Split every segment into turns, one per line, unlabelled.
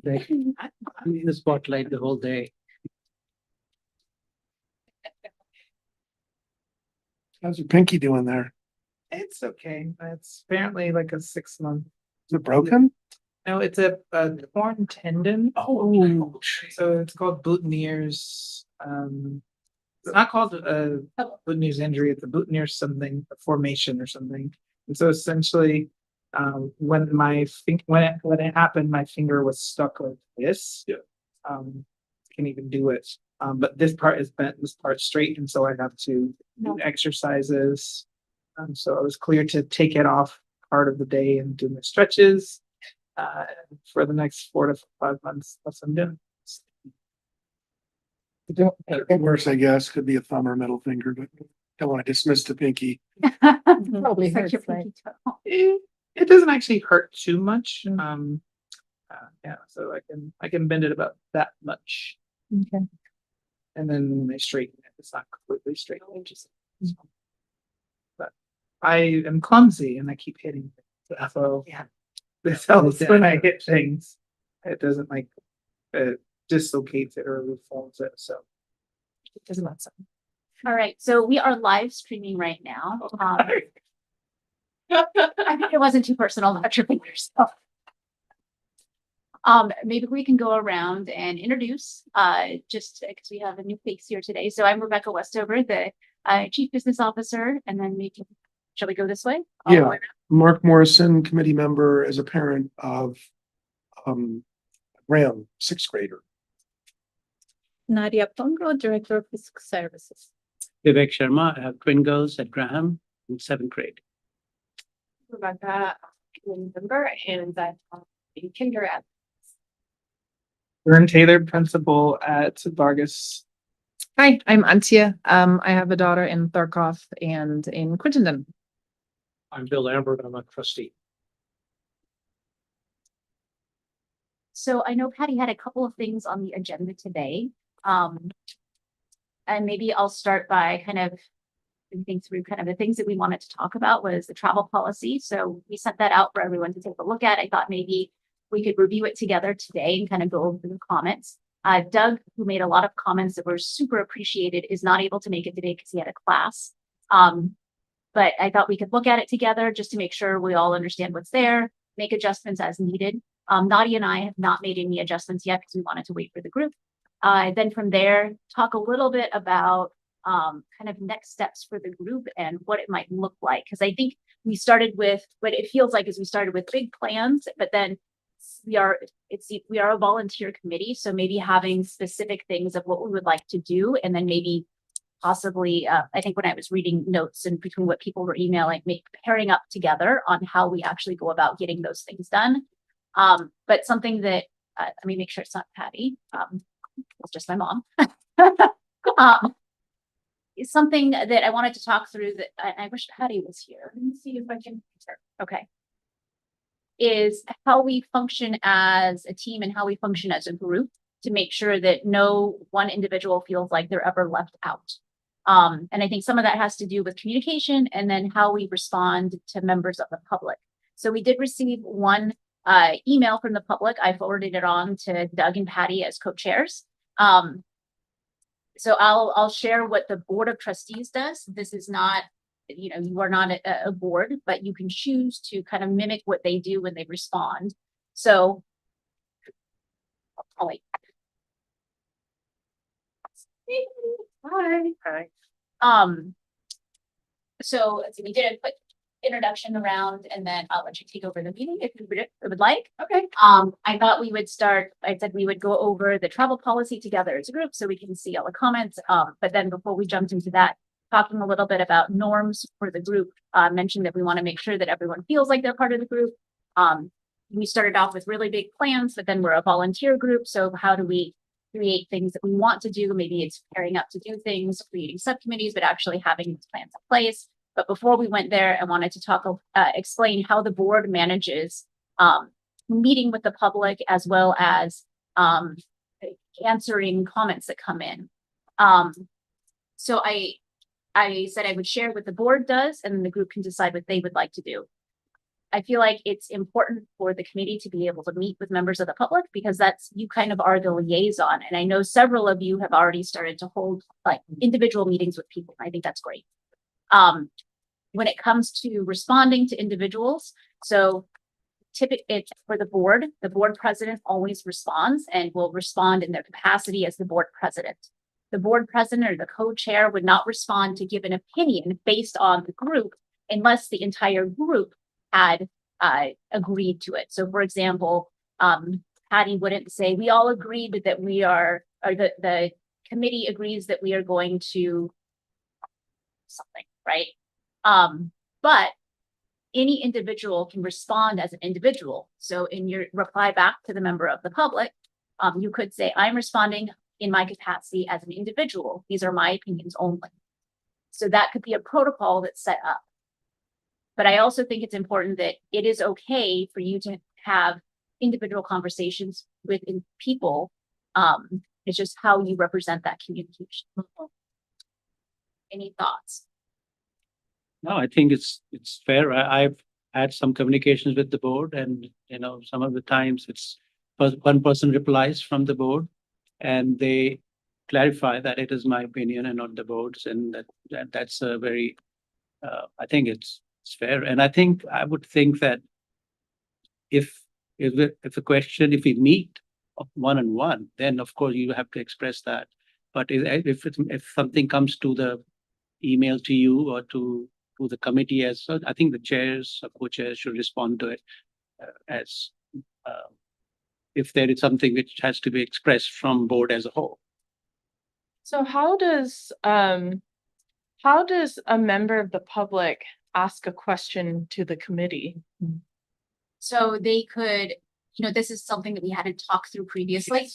Like, I'm in the spotlight the whole day.
How's your pinky doing there?
It's okay. It's apparently like a 6 month.
Is it broken?
No, it's a torn tendon.
Oh,
So it's called Boutonniere's. It's not called a Boutonniere's injury. It's a Boutonniere's something, a formation or something. And so essentially, when when it happened, my finger was stuck like this.
Yeah.
Can't even do it. But this part is bent, this part's straight, and so I have to do exercises. So I was clear to take it off part of the day and do my stretches. For the next 4 to 5 months, that's what I'm doing.
worse, I guess, could be a thumb or middle finger, but don't want to dismiss the pinky.
Probably
It's like
hurts,
your
right?
pinky toe.
It doesn't actually hurt too much. Yeah, so I can bend it about that much,
Okay.
and then I straighten it. It's not completely straight. But I am clumsy and I keep hitting it. So
Yeah.
this helps when I hit things. It doesn't like it dislocates it or folds it. So
It doesn't matter. All right, so we are live streaming right now. I think it wasn't too personal about your fingers. So. Maybe we can go around and introduce, just because we have a new face here today. So I'm Rebecca Westover, the Chief Business Officer, and then maybe, shall we go this way? All the
Yeah.
way around?
Mark Morrison, committee member as a parent of Graham, 6th grader.
Nadia Pongo, Director of Physical Services.
Vivek Sharma, I have twin girls at Graham in 7th grade.
Rebecca, member, and I'm in kindergarten.
Vern Taylor, principal at Vargas.
Hi, I'm Antia. I have a daughter in Thurkoff and in Crittenden.
I'm Bill Lambert, I'm a trustee.
So I know Patty had a couple of things on the agenda today. And maybe I'll start by kind of thinking through kind of the things that we wanted to talk about was the travel policy. So we sent that out for everyone to take a look at. I thought maybe we could review it together today and kind of go over the comments. Doug, who made a lot of comments that were super appreciated, is not able to make it today because he had a class. But I thought we could look at it together just to make sure we all understand what's there, make adjustments as needed. Nadia and I have not made any adjustments yet because we wanted to wait for the group. Then from there, talk a little bit about kind of next steps for the group and what it might look like. Because I think we started with what it feels like is we started with big plans, but then we are a volunteer committee. So maybe having specific things of what we would like to do, and then maybe possibly, I think when I was reading notes and between what people were emailing, pairing up together on how we actually go about getting those things done. But something that, let me make sure it's not Patty. It's just my mom. Is something that I wanted to talk through that I wish Patty was here. Let me see if I can. Okay. Is how we function as a team and how we function as a group to make sure that no one individual feels like they're ever left out. And I think some of that has to do with communication and then how we respond to members of the public. So we did receive one email from the public. I forwarded it on to Doug and Patty as co-chairs. So I'll share what the Board of Trustees does. This is not, you are not a board, but you can choose to kind of mimic what they do when they respond. So, oh wait. Hi. So we did a quick introduction around, and then I'll let you take over the meeting if you would like. Okay. I thought we would start. I said we would go over the travel policy together as a group so we can see all the comments. But then before we jumped into that, talking a little bit about norms for the group, mentioned that we want to make sure that everyone feels like they're part of the group. We started off with really big plans, but then we're a volunteer group. So how do we create things that we want to do? Maybe it's pairing up to do things, creating subcommittees, but actually having these plans in place. But before we went there, I wanted to explain how the board manages meeting with the public as well as answering comments that come in. So I said I would share what the board does, and the group can decide what they would like to do. I feel like it's important for the committee to be able to meet with members of the public because that's, you kind of are the liaison. And I know several of you have already started to hold like individual meetings with people. I think that's great. When it comes to responding to individuals, so typically it's for the board president always responds and will respond in their capacity as the board president. The board president or the co-chair would not respond to give an opinion based on the group unless the entire group had agreed to it. So for example, Patty wouldn't say, we all agreed that we are, or the committee agrees that we are going to something, right? But any individual can respond as an individual. So in your reply back to the member of the public, you could say, I'm responding in my capacity as an individual. These are my opinions only. So that could be a protocol that's set up. But I also think it's important that it is okay for you to have individual conversations with people. It's just how you represent that communication. Any thoughts?
No, I think it's fair. I've had some communications with the board and, some of the times it's one person replies from the board and they clarify that it is my opinion and not the board's, and that's a very, I think it's fair. And I would think that if we meet one-on-one, then of course you have to express that. But if something comes to the email to you or to the committee as such, I think the chairs or co-chairs should respond to it as if there is something which has to be expressed from board as a whole.
So how does a member of the public ask a question to the committee?
So they could, this is something that we hadn't talked through previously.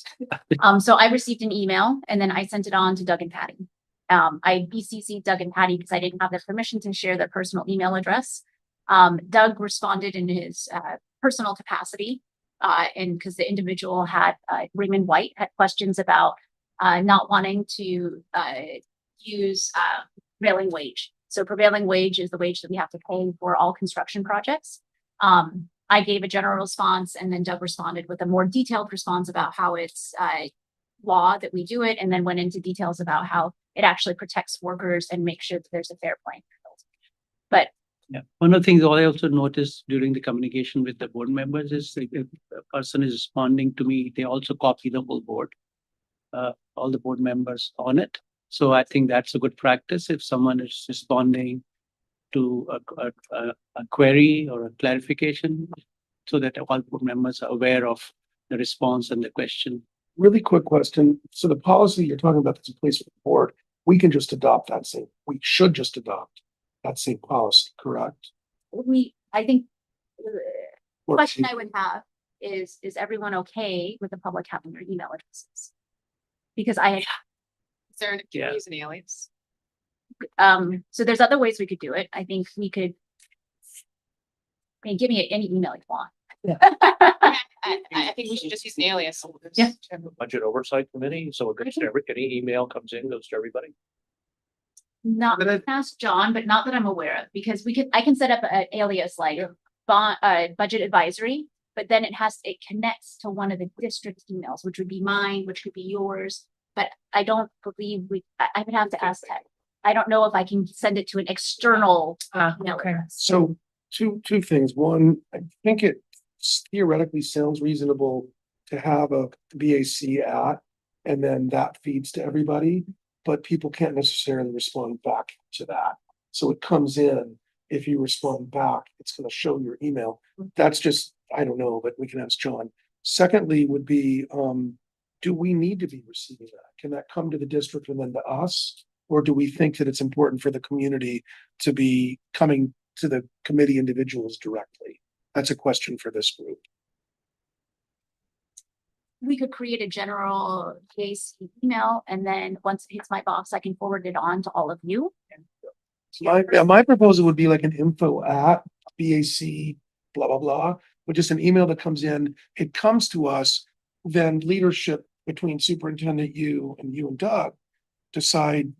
So I received an email and then I sent it on to Doug and Patty. I BCC'd Doug and Patty because I didn't have their permission to share their personal email address. Doug responded in his personal capacity, and because the individual had Raymond White had questions about not wanting to use prevailing wage. So prevailing wage is the wage that we have to pay for all construction projects. I gave a general response and then Doug responded with a more detailed response about how it's law that we do it, and then went into details about how it actually protects workers and makes sure that there's a fair playing field. But
yeah, one of the things I also noticed during the communication with the board members is if a person is responding to me, they also copy the whole board, all the board members on it. So I think that's a good practice if someone is responding to a query or a clarification, so that all board members are aware of the response and the question.
Really quick question. So the policy you're talking about that's in place for the board, we should just adopt that same policy, correct?
I think the
Or-
question I would have is everyone okay with the public having their email addresses? Because
Is there an, can
Yeah.
we use an alias?
so there's other ways we could do it. I think we could, give me any email you want.
I think we should just use an alias.
Yeah.
Budget oversight committee, so it goes to any email comes in, goes to everybody.
Not ask John, but not that I'm aware of, because I can set up an alias like budget advisory, but then it connects to one of the district emails, which would be mine, which could be yours. But I don't believe I would have to ask Ted. I don't know if I can send it to an external email
okay.
address.
So two things. One, I think it theoretically sounds reasonable to have a BAC at, and then that feeds to everybody, but people can't necessarily respond back to that. So it comes in, if you respond back, it's going to show your email. That's just, I don't know, but we can ask John. Secondly would be, do we need to be receiving that? Can that come to the district and then to us? Or do we think that it's important for the community to be coming to the committee individuals directly? That's a question for this group.
We could create a general case email, and then once it hits my box, I can forward it on to all of you.
My proposal would be like an info at BAC, blah, blah, blah, but just an email that comes in, it comes to us, then leadership between superintendent, you and Doug decide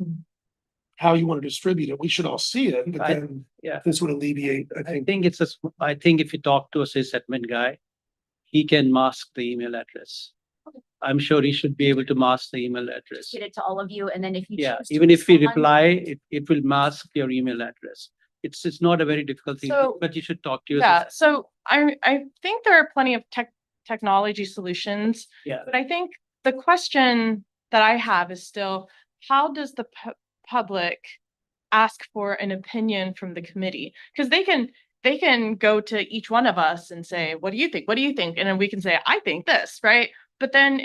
how you want to distribute it. We should all see it, but
I-
then
yeah.
this would alleviate, I
I
think.
think I think if you talk to a sysadmin guy, he can mask the email address. I'm sure he should be able to mask the email address.
Get it to all of you, and then if you.
Yeah,
choose to
even if we
respond-
reply, it will mask your email address. It's not a very difficult thing,
So-
but you should talk to your.
Yeah, so I think there are plenty of technology solutions,
Yeah,
but I think the question that I have is still, how does the public ask for an opinion from the committee? Because they can go to each one of us and say, what do you think? What do you think? And then we can say, I think this, right? But then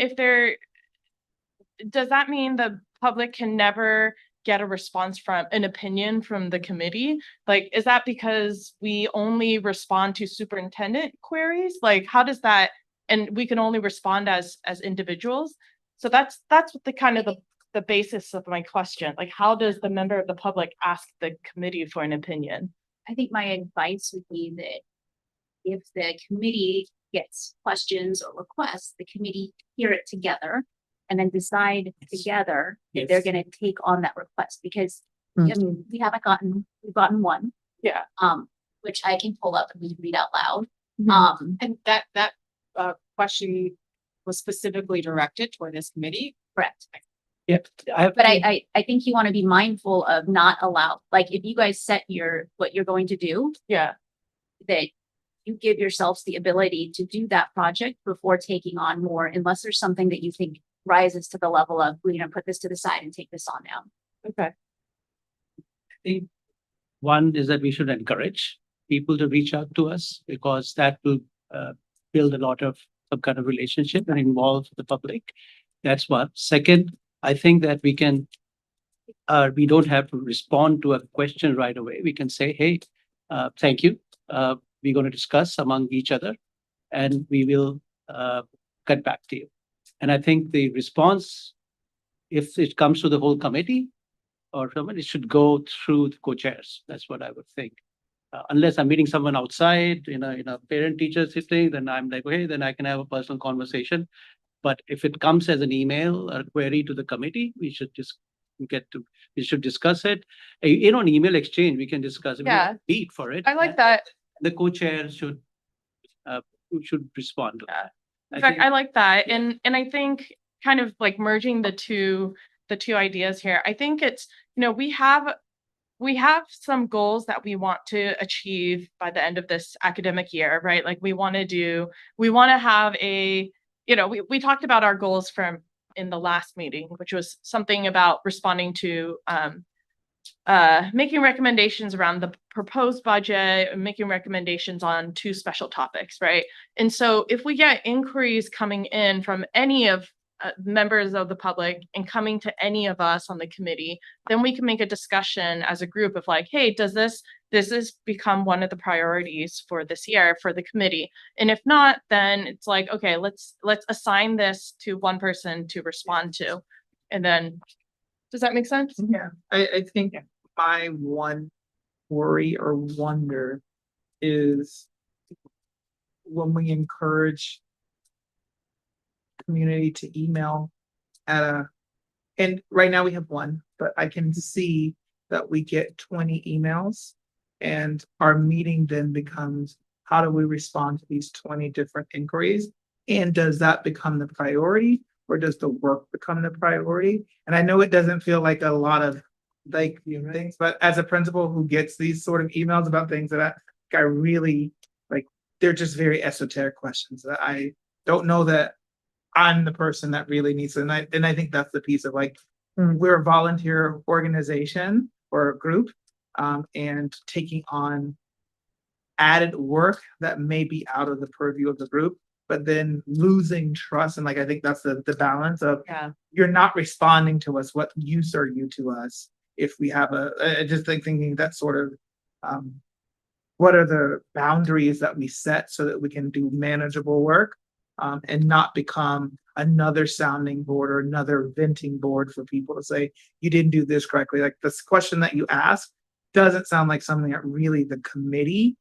does that mean the public can never get a response from an opinion from the committee? Like, is that because we only respond to superintendent queries? Like, how does that, and we can only respond as individuals? So that's what the kind of the basis of my question. Like, how does the member of the public ask the committee for an opinion?
I think my advice would be that if the committee gets questions or requests, the committee hear it together and then decide together that they're
Yes.
gonna take on that request, because I mean, we've gotten one,
Yeah.
which I can pull up and we can read out loud.
Mhm.
And that question was specifically directed toward this committee.
Correct.
yeah.
But I think you want to be mindful of not allow, like, if you guys set what you're going to do,
Yeah.
that you give yourselves the ability to do that project before taking on more, unless there's something that you think rises to the level of, we're gonna put this to the side and take this on now.
Okay.
think one is that we should encourage people to reach out to us, because that will build a lot of some kind of relationship and involve the public. That's one. Second, I think that we don't have to respond to a question right away. We can say, hey, thank you. We're going to discuss among each other and we will get back to you. And I think the response, if it comes to the whole committee or someone, it should go through the co-chairs. That's what I would think. Unless I'm meeting someone outside, in a parent-teacher sitting, then I'm like, okay, then I can have a personal conversation. But if it comes as an email or query to the committee, we should discuss it. On email exchange, we can discuss. We don't
Yeah.
Meet for it.
I like that.
The co-chair should respond to that.
In fact, I like that. And I think kind of like merging the two ideas here, I think it's, we have some goals that we want to achieve by the end of this academic year, right? Like we want to have we talked about our goals from in the last meeting, which was something about responding to making recommendations around the proposed budget, and making recommendations on 2 special topics, right? And so if we get inquiries coming in from any of members of the public and coming to any of us on the committee, then we can make a discussion as a group of like, hey, does this become one of the priorities for this year for the committee? And if not, then it's like, okay, let's assign this to one person to respond to. And then, does that make sense?
Yeah, I think my one worry or wonder is when we encourage community to email and right now we have one, but I can see that we get 20 emails and our meeting then becomes, how do we respond to these 20 different inquiries? And does that become the priority, or does the work become the priority? And I know it doesn't feel like a lot of things, but as a principal who gets these sort of emails about things that I really like, they're just very esoteric questions that I don't know that I'm the person that really needs to, and I think that's the piece of like, we're a volunteer organization or a group, and taking on added work that may be out of the purview of the group, but then losing trust. And like, I think that's the balance of, you're not responding to us. What use are you to us? If we have just like thinking that sort of, what are the boundaries that we set so that we can do manageable work, and not become another sounding board or another venting board for people to say, you didn't do this correctly. Like this question that you asked doesn't sound like something that really the committee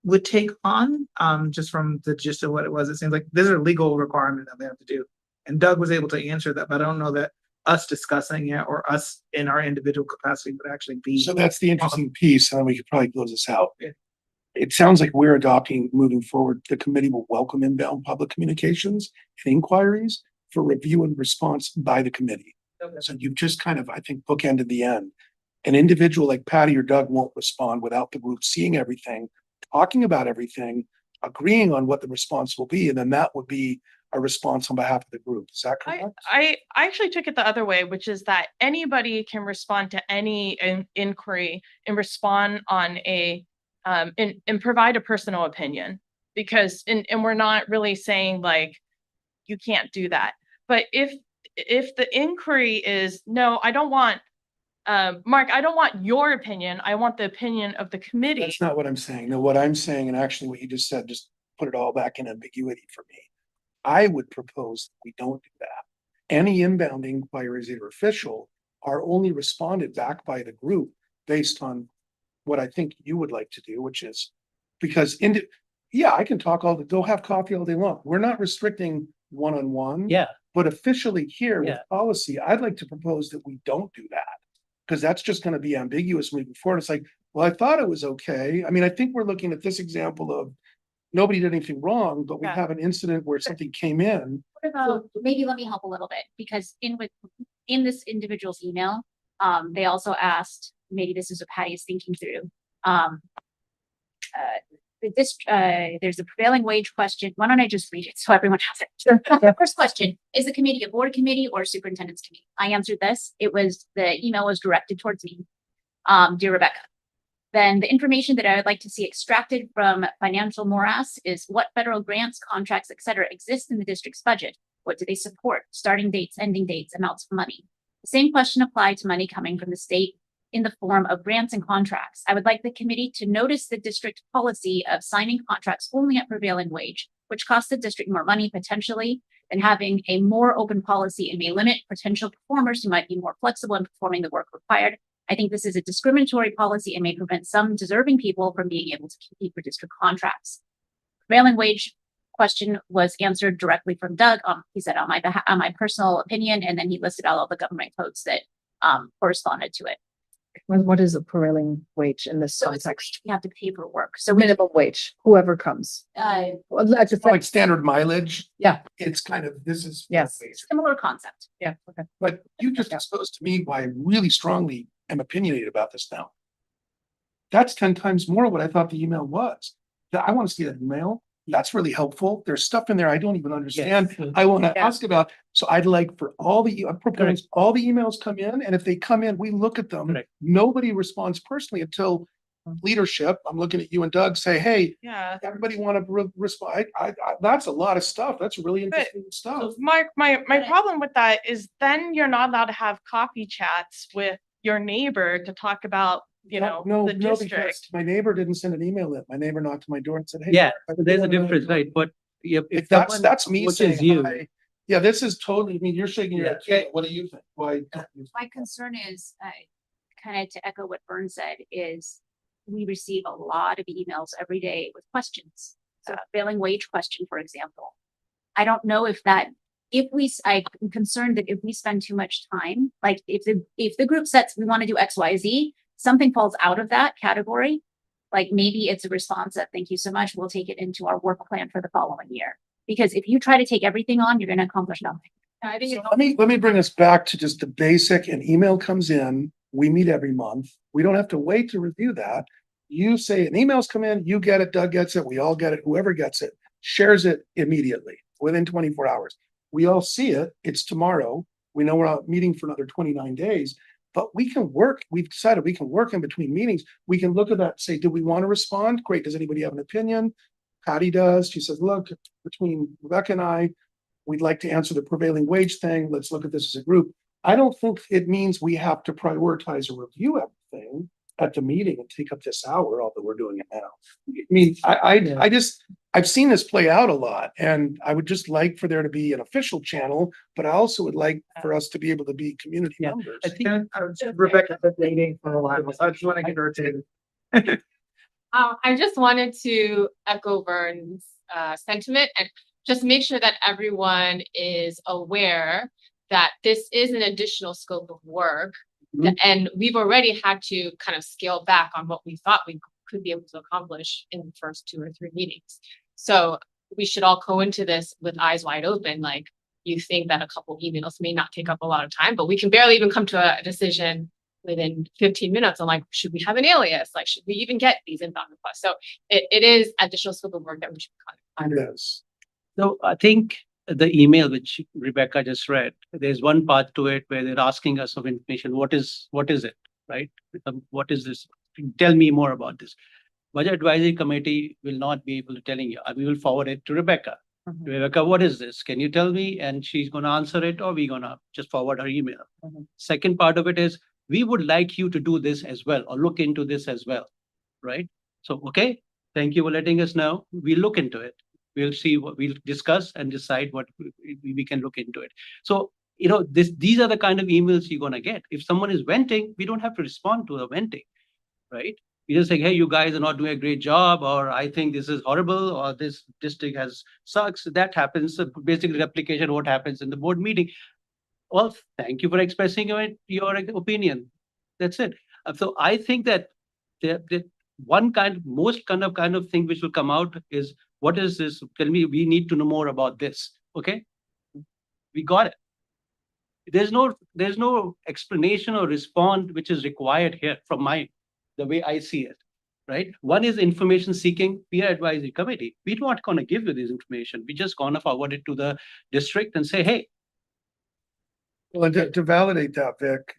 would take on, just from the gist of what it was. It seems like there's a legal requirement that we have to do. And Doug was able to answer that, but I don't know that us discussing it or us in our individual capacity would actually be.
So that's the interesting piece, and then we could probably close this out.
Yeah.
It sounds like we're adopting, moving forward, the committee will welcome inbound public communications and inquiries for review and response by the committee. So you've just kind of, I think, bookended the end. An individual like Patty or Doug won't respond without the group seeing everything, talking about everything, agreeing on what the response will be, and then that would be a response on behalf of the group. Is that correct?
I actually took it the other way, which is that anybody can respond to any inquiry and respond on a and provide a personal opinion, because and we're not really saying like you can't do that. But if the inquiry is no, I don't want Mark, I don't want your opinion. I want the opinion of the committee.
That's not what I'm saying. No, what I'm saying, and actually what you just said, just put it all back in ambiguity for me. I would propose that we don't do that. Any inbound inquiries that are official are only responded back by the group based on what I think you would like to do, which is because yeah, I can talk go have coffee all day long. We're not restricting one-on-one.
Yeah,
But officially here with
Yeah.
policy, I'd like to propose that we don't do that. Because that's just going to be ambiguous moving forward. It's like, well, I thought it was okay. I mean, I think we're looking at this example of nobody did anything wrong, but we
Yeah.
have an incident where something came in.
What about, maybe let me help a little bit, because in this individual's email, they also asked, maybe this is what Patty is thinking through. There's a prevailing wage question. Why don't I just read it so everyone has it? Sure. First question, is the committee a board committee or a superintendent's committee? I answered this. The email was directed towards me. Dear Rebecca. Then the information that I would like to see extracted from financial morass is what federal grants, contracts, et cetera, exist in the district's budget. What do they support? Starting dates, ending dates, amounts of money. The same question applied to money coming from the state in the form of grants and contracts. I would like the committee to notice the district policy of signing contracts only at prevailing wage, which costs the district more money potentially than having a more open policy and may limit potential performers who might be more flexible in performing the work required. I think this is a discriminatory policy and may prevent some deserving people from being able to compete for district contracts. Prevailing wage question was answered directly from Doug. He said on my personal opinion, and then he listed all of the government codes that corresponded to it.
What is a prevailing wage in this
So it's
context?
you have to pay for work. So we,
Minimum wage, whoever comes.
Well,
It's like standard mileage.
Yeah.
It's kind of, this is.
Yes.
similar concept.
Yeah, okay.
But you just exposed to me why I really strongly am opinionated about this now. That's 10 times more what I thought the email was. I want to see that email. That's really helpful. There's stuff in there I don't even understand.
Yes.
I want to
Yeah.
ask about. So I'd like for all the, I propose all the emails come in, and if they come in, we look at them.
Correct.
Nobody responds personally until leadership, I'm looking at you and Doug, say, hey,
Yeah.
everybody want to respond. That's a lot of stuff. That's really
But-
interesting stuff.
Mark, my problem with that is then you're not allowed to have coffee chats with your neighbor to talk about,
No,
the
because
district.
my neighbor didn't send an email in. My neighbor knocked on my door and said, hey.
yeah,
I
so there's a
really wanna know
difference,
what
right? But yeah,
If
if
that's me
which
saying
is you.
hi. Yeah, this is totally, I mean, you're shaking your head. Okay, what do you think? Why? don't you-
My concern is, kind of to echo what Vern said, is we receive a lot of emails every day with questions. Prevailing wage question, for example. I don't know if I'm concerned that if we spend too much time, like if the group sets, we want to do X, Y, Z, something falls out of that category. Like maybe it's a response that, thank you so much, we'll take it into our work plan for the following year. Because if you try to take everything on, you're going to accomplish nothing. I think
So let me bring us back to just the basic. An email comes in, we meet every month. We don't have to wait to review that. You say an email's come in, you get it, Doug gets it, we all get it, whoever gets it, shares it immediately, within 24 hours. We all see it, it's tomorrow. We know we're out meeting for another 29 days, but we can work. We've decided we can work in between meetings. We can look at that and say, do we want to respond? Great. Does anybody have an opinion? Patty does. She says, look, between Rebecca and I, we'd like to answer the prevailing wage thing. Let's look at this as a group. I don't think it means we have to prioritize or review everything at the meeting and take up this hour, although we're doing it now. I mean, I've seen this play out a lot, and I would just like for there to be an official channel, but I also would like for us to be able to be community
Yeah,
members.
I think
Rebecca's been waiting for a while, so I just want to get her to.
I just wanted to echo Vern's sentiment and just make sure that everyone is aware that this is an additional scope of work.
Mhm.
And we've already had to kind of scale back on what we thought we could be able to accomplish in the first 2 or 3 meetings. So we should all go into this with eyes wide open, like you think that a couple emails may not take up a lot of time, but we can barely even come to a decision within 15 minutes on like, should we have an alias? Like, should we even get these inbound requests? So it is additional scope of work that we should kind of.
Yes.
So I think the email which Rebecca just read, there's one part to it where they're asking us of information. What is it, right? What is this? Tell me more about this. Budget Advisory Committee will not be able to telling you. We will forward it to Rebecca.
Mhm.
Rebecca, what is this? Can you tell me? And she's going to answer it, or we're going to just forward her email.
Mhm.
Second part of it is, we would like you to do this as well, or look into this as well, right? So, okay, thank you for letting us know. We'll look into it. We'll see what we'll discuss and decide what we can look into it. So, these are the kind of emails you're going to get. If someone is venting, we don't have to respond to the venting, right? We just say, hey, you guys are not doing a great job, or I think this is horrible, or this district has sucks. That happens. So basically, replication of what happens in the board meeting. Well, thank you for expressing your opinion. That's it. So I think that the one most kind of thing which will come out is, what is this? Tell me, we need to know more about this. Okay, we got it. There's no explanation or response which is required here from the way I see it. Right? One is information seeking peer advisory committee. We're not going to give you this information. We just going to forward it to the district and say, hey.
Well, and to validate that, Vic,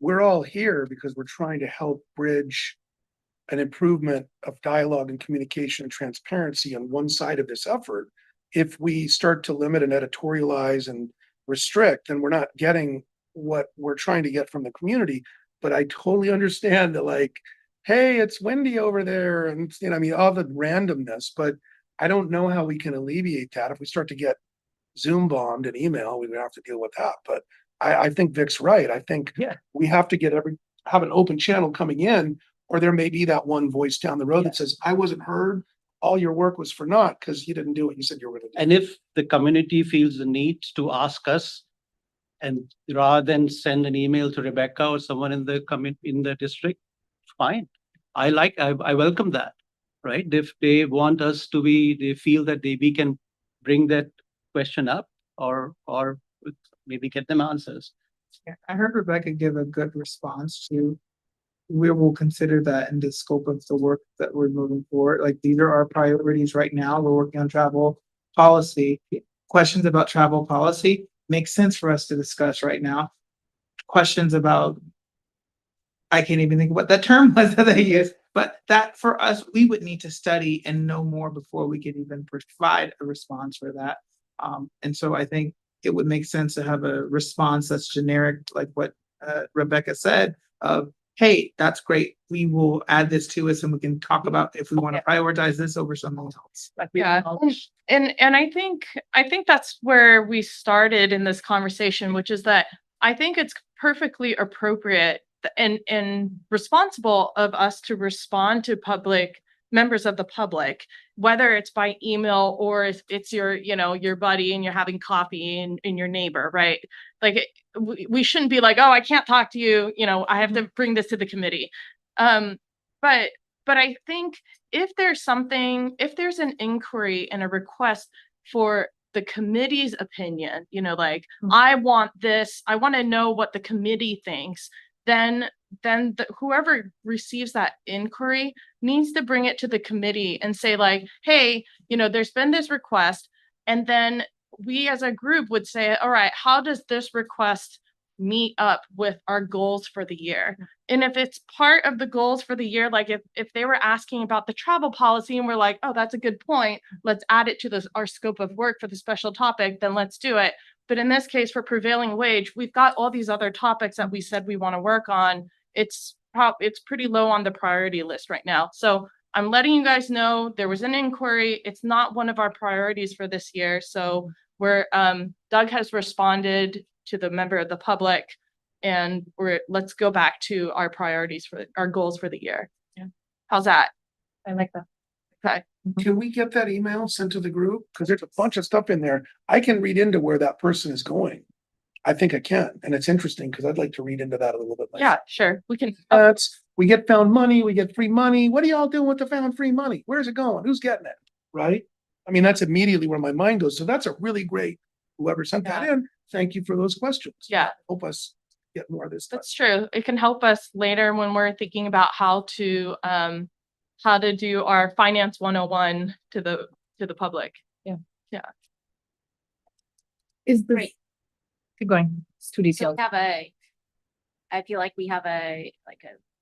we're all here because we're trying to help bridge an improvement of dialogue and communication and transparency on one side of this effort. If we start to limit and editorialize and restrict, then we're not getting what we're trying to get from the community. But I totally understand that, like, hey, it's windy over there, and I mean, all the randomness, but I don't know how we can alleviate that. If we start to get Zoom bombed and email, we would have to deal with that. But I think Vic's right. I think we have to have an open channel coming in, or there may be that one voice down the road that says, I wasn't heard. All your work was for naught because you didn't do what you said you were going to do.
And if the community feels the need to ask us, and rather than send an email to Rebecca or someone in the district, fine. I welcome that, right? If they want us to they feel that we can bring that question up, or maybe get them answers.
Yeah, I heard Rebecca give a good response to, we will consider that in the scope of the work that we're moving forward. Like, these are our priorities right now. We're working on travel policy. Questions about travel policy makes sense for us to discuss right now. Questions about, I can't even think of what that term was that they used, but that for us, we would need to study and know more before we could even provide a response for that. And so I think it would make sense to have a response that's generic, like what Rebecca said, of, hey, that's great. We will add this to us and we can talk about if we want to prioritize this over something else.
Yeah. And I think that's where we started in this conversation, which is that I think it's perfectly appropriate and responsible of us to respond to members of the public, whether it's by email or if it's your buddy and you're having coffee and your neighbor, right? Like, we shouldn't be like, oh, I can't talk to you, I have to bring this to the committee. But I think if there's an inquiry and a request for the committee's opinion, I want to know what the committee thinks, then whoever receives that inquiry needs to bring it to the committee and say, like, hey, there's been this request. And then we as a group would say, all right, how does this request meet up with our goals for the year? And if it's part of the goals for the year, like if they were asking about the travel policy and we're like, oh, that's a good point, let's add it to our scope of work for the special topic, then let's do it. But in this case, for prevailing wage, we've got all these other topics that we said we want to work on. It's pretty low on the priority list right now. So I'm letting you guys know there was an inquiry. It's not one of our priorities for this year. So Doug has responded to the member of the public, and let's go back to our priorities for our goals for the year. Yeah. How's that?
I like that.
Okay.
Can we get that email sent to the group? Because there's a bunch of stuff in there. I can read into where that person is going. I think I can, and it's interesting because I'd like to read into that a little bit.
Yeah, sure. We can.
We get found money, we get free money. What are y'all doing with the found free money? Where's it going? Who's getting it? Right? I mean, that's immediately where my mind goes. So that's a really great, whoever sent that in, thank you for those questions.
Yeah.
Help us get more of this stuff.
That's true. It can help us later when we're thinking about how to do our finance 101 to the public.
Is this,
Great.
keep going, it's too
So
detailed.
we have I feel like we have a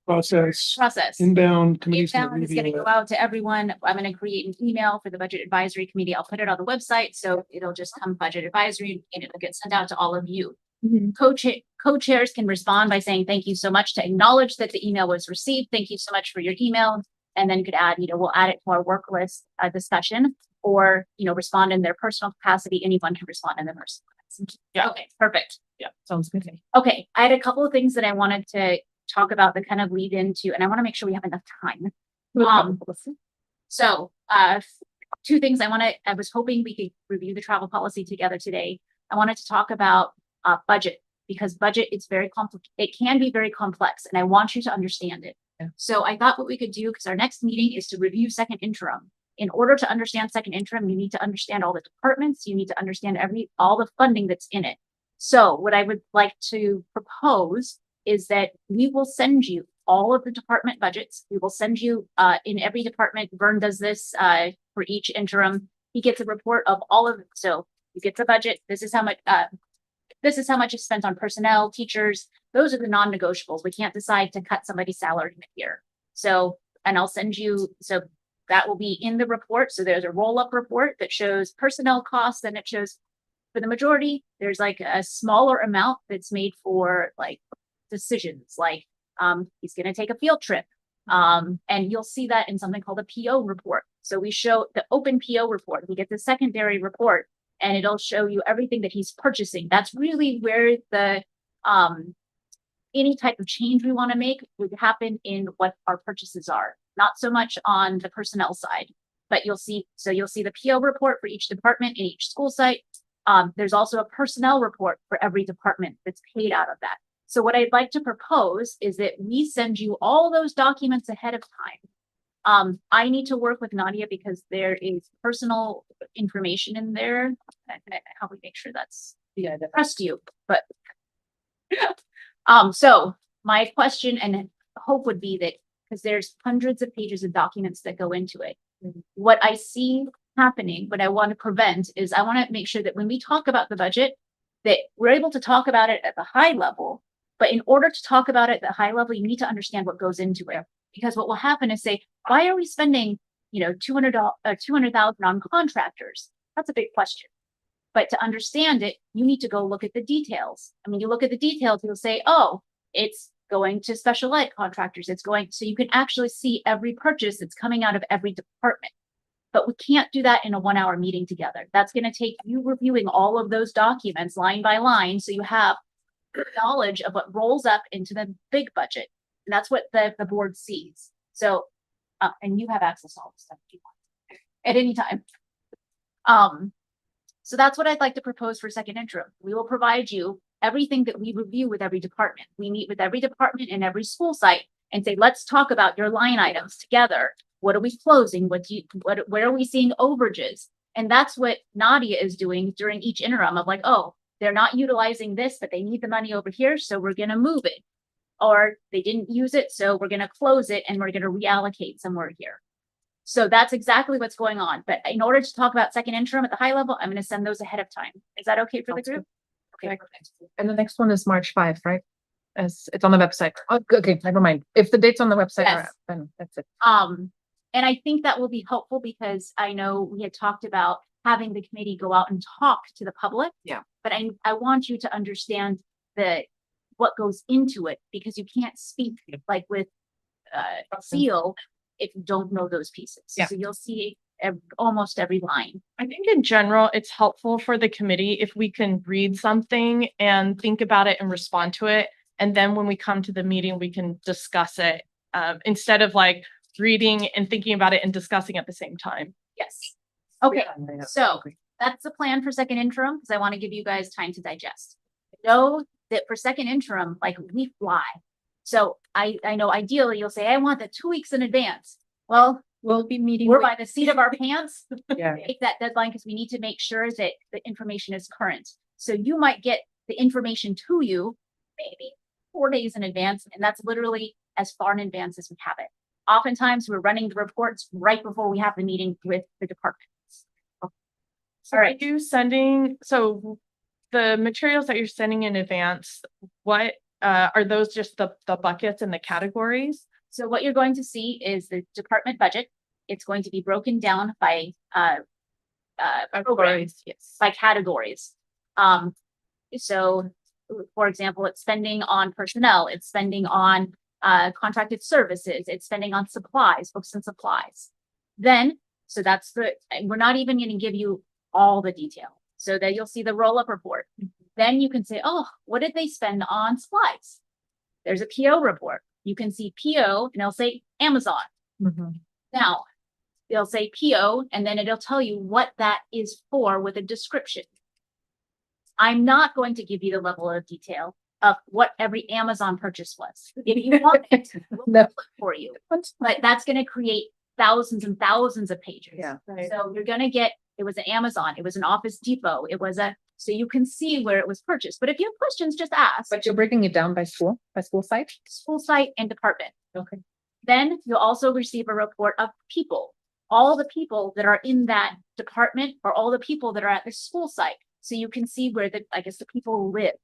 Process,
process.
inbound committees. to
Inbound is gonna
review
go
it.
out to everyone. I'm gonna create an email for the budget advisory committee. I'll put it on the website, so it'll just come budget advisory and it'll get sent out to all of you.
Mhm.
Co-chairs can respond by saying, thank you so much, to acknowledge that the email was received. Thank you so much for your email. And then could add, we'll add it to our work list discussion, or, respond in their personal capacity. Anyone can respond in their personal capacity.
Yeah.
Okay, perfect.
Sounds good.
Okay, I had a couple of things that I wanted to talk about that kind of lead into, and I want to make sure we have enough time. So, two things I was hoping we could review the travel policy together today. I wanted to talk about budget, because budget is very complex. It can be very complex, and I want you to understand it.
Yeah.
So I thought what we could do, because our next meeting is to review second interim. In order to understand second interim, you need to understand all the departments. You need to understand all the funding that's in it. So what I would like to propose is that we will send you all of the department budgets. We will send you in every department. Vern does this for each interim. He gets a report of all of it. So he gets a budget. This is how much is spent on personnel, teachers. Those are the non-negotiables. We can't decide to cut somebody's salary mid-year. So, and I'll send you, so that will be in the report. So there's a roll-up report that shows personnel costs, and it shows, for the majority, there's like a smaller amount that's made for like decisions, like he's going to take a field trip. And you'll see that in something called a PO report. So we show the open PO report. We get the secondary report, and it'll show you everything that he's purchasing. That's really where the any type of change we want to make would happen in what our purchases are, not so much on the personnel side. But you'll see the PO report for each department in each school site. There's also a personnel report for every department that's paid out of that. So what I'd like to propose is that we send you all those documents ahead of time. I need to work with Nadia because there is personal information in there. How we make sure that's trust you, but so my question and hope would be that, because there's hundreds of pages of documents that go into it. What I see happening, what I want to prevent is I want to make sure that when we talk about the budget, that we're able to talk about it at the high level. But in order to talk about it at the high level, you need to understand what goes into it. Because what will happen is say, why are we spending, $200,000 on contractors? That's a big question. But to understand it, you need to go look at the details. I mean, you look at the details, you'll say, oh, it's going to special ed contractors. So you can actually see every purchase that's coming out of every department. But we can't do that in a 1-hour meeting together. That's going to take you reviewing all of those documents line by line, so you have knowledge of what rolls up into the big budget. And that's what the board sees. So, and you have access to all this stuff if you want at any time. So that's what I'd like to propose for second interim. We will provide you everything that we review with every department. We meet with every department and every school site and say, let's talk about your line items together. What are we closing? Where are we seeing overages? And that's what Nadia is doing during each interim of like, oh, they're not utilizing this, but they need the money over here, so we're going to move it. Or they didn't use it, so we're going to close it and we're going to reallocate somewhere here. So that's exactly what's going on. But in order to talk about second interim at the high level, I'm going to send those ahead of time. Is that okay for the group? Okay, perfect.
And the next one is March 5, right? As it's on the website. Oh, okay, never mind. If the dates on the website are
Yes.
up, then that's it.
And I think that will be helpful because I know we had talked about having the committee go out and talk to the public.
Yeah.
But I want you to understand what goes into it, because you can't speak like with seal if you don't know those pieces.
Yeah.
So you'll see almost every line.
I think in general, it's helpful for the committee if we can read something and think about it and respond to it. And then when we come to the meeting, we can discuss it instead of like reading and thinking about it and discussing at the same time.
Yes. Okay.
Yeah.
So that's the plan for second interim, because I want to give you guys time to digest. know that for second interim, like we fly. So I know ideally you'll say, I want that 2 weeks in advance. Well,
We'll be meeting.
we're by the seat of our pants.
Yeah.
Make that deadline because we need to make sure that the information is current. So you might get the information to you maybe 4 days in advance, and that's literally as far in advance as we have it. Oftentimes, we're running the reports right before we have the meeting with the departments.
So
All right.
are you sending, so the materials that you're sending in advance, what, are those just the buckets and the categories?
So what you're going to see is the department budget. It's going to be broken down by programs,
Yes.
by categories. So for example, it's spending on personnel, it's spending on contracted services, it's spending on supplies, books and supplies. Then, so that's and we're not even going to give you all the detail. So that you'll see the roll-up report. Then you can say, oh, what did they spend on supplies? There's a PO report. You can see PO and it'll say Amazon.
Mhm.
Now, they'll say PO and then it'll tell you what that is for with a description. I'm not going to give you the level of detail of what every Amazon purchase was. If you want it, we'll
No.
do it for you. But that's going to create thousands and thousands of pages.
Yeah.
So you're going to get, it was an Amazon, it was an Office Depot, it was so you can see where it was purchased. But if you have questions, just ask.
But you're breaking it down by school site?
School site and department.
Okay.
Then you'll also receive a report of people, all the people that are in that department or all the people that are at the school site. So you can see where the people live.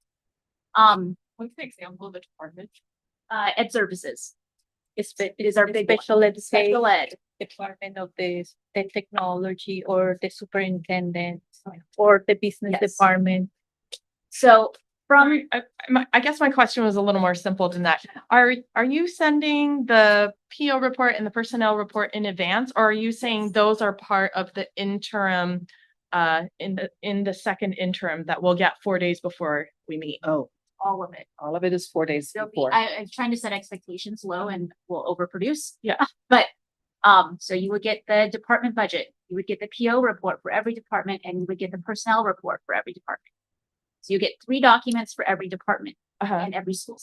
What's the example of a department?
Ed services. It is our big one.
Special ed, say,
Special ed.
department of the technology or the superintendent or the business
Yes.
department.
So from,
I guess my question was a little more simple than that. Are you sending the PO report and the personnel report in advance, or are you saying those are part of the interim, in the second interim that we'll get 4 days before we meet?
Oh,
all of it.
all of it is 4 days
There'll be,
before.
I'm trying to set expectations low and we'll overproduce.
Yeah.
But, so you would get the department budget, you would get the PO report for every department, and you would get the personnel report for every department. So you get 3 documents for every department and every school.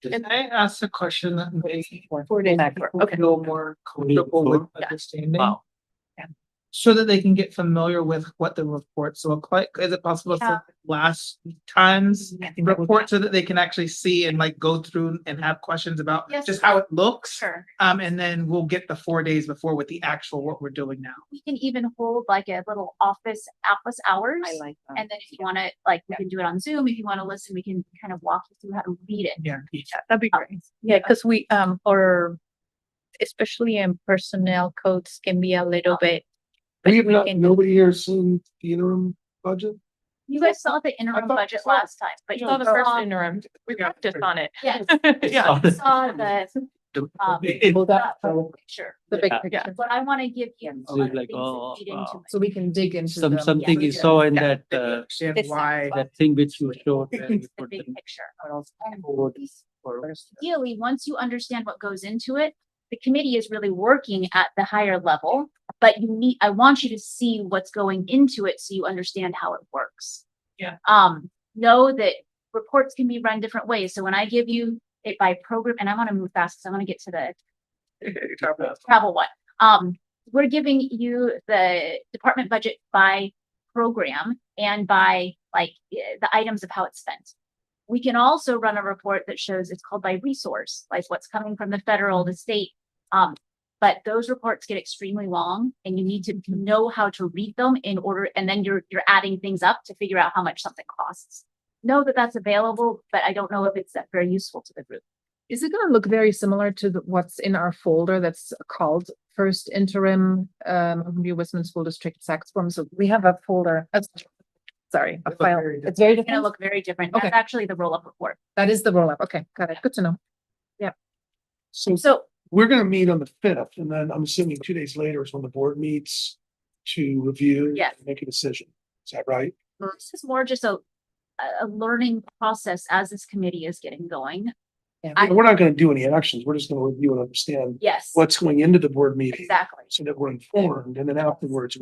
Can I ask a question that may
4 days
make
before.
people
Okay.
feel more comfortable with
Yeah.
understanding?
Wow.
So that they can get familiar with what the reports look like? Is it possible
Yeah.
to last times
I think that would-
report so that they can actually see and like go through and have questions about
Yes.
just how it looks?
Sure.
And then we'll get the 4 days before with the actual what we're doing now.
We can even hold like a little office hours.
I like that.
And then if you want to, like, we can do it on Zoom. If you want to listen, we can kind of walk you through how to read it.
Yeah.
That'd be great. Yeah, because we, or especially in personnel codes can be a little bit. but
We have not,
can-
nobody here seen the interim budget?
You guys saw the interim
thought
budget
so.
last time, but
We
you
saw the first
saw,
interim. We
Yeah.
practiced on it.
yes,
Yeah.
you saw the,
Pull that out,
picture.
the big
Yeah.
picture.
But I want to give you.
So it's
other
like,
things that
oh,
feed into
wow.
it.
So we can dig into them.
Something you saw in that,
Understand
This-
why.
that thing which you showed. where you
The
put
big
the
picture.
forward for-
Ideally, once you understand what goes into it, the committee is really working at the higher level, but I want you to see what's going into it so you understand how it works.
Yeah.
Know that reports can be run different ways. So when I give you it by program, and I want to move fast because I want to get to the travel one. We're giving you the department budget by program and by like the items of how it's spent. We can also run a report that shows it's called by resource, like what's coming from the federal, the state. But those reports get extremely long and you need to know how to read them in order, and then you're adding things up to figure out how much something costs. Know that that's available, but I don't know if it's that very useful to the group.
Is it gonna look very similar to what's in our folder that's called first interim, Review Westman School District tax form? So we have a folder, sorry, a
look
file.
very
It's very
It's gonna
different.
look very different.
Okay.
That's actually the roll-up report.
That is the roll up. Okay, got it. Good to know.
So
We're gonna meet on the 5th, and then I'm assuming 2 days later is when the board meets to review.
Yes.
and Make a decision. Is that right?
this is more just a learning process as this committee is getting going. I-
We're not gonna do any actions. We're just gonna review and understand
Yes,
what's going into the board meeting.
exactly.
So that we're informed, and then afterwards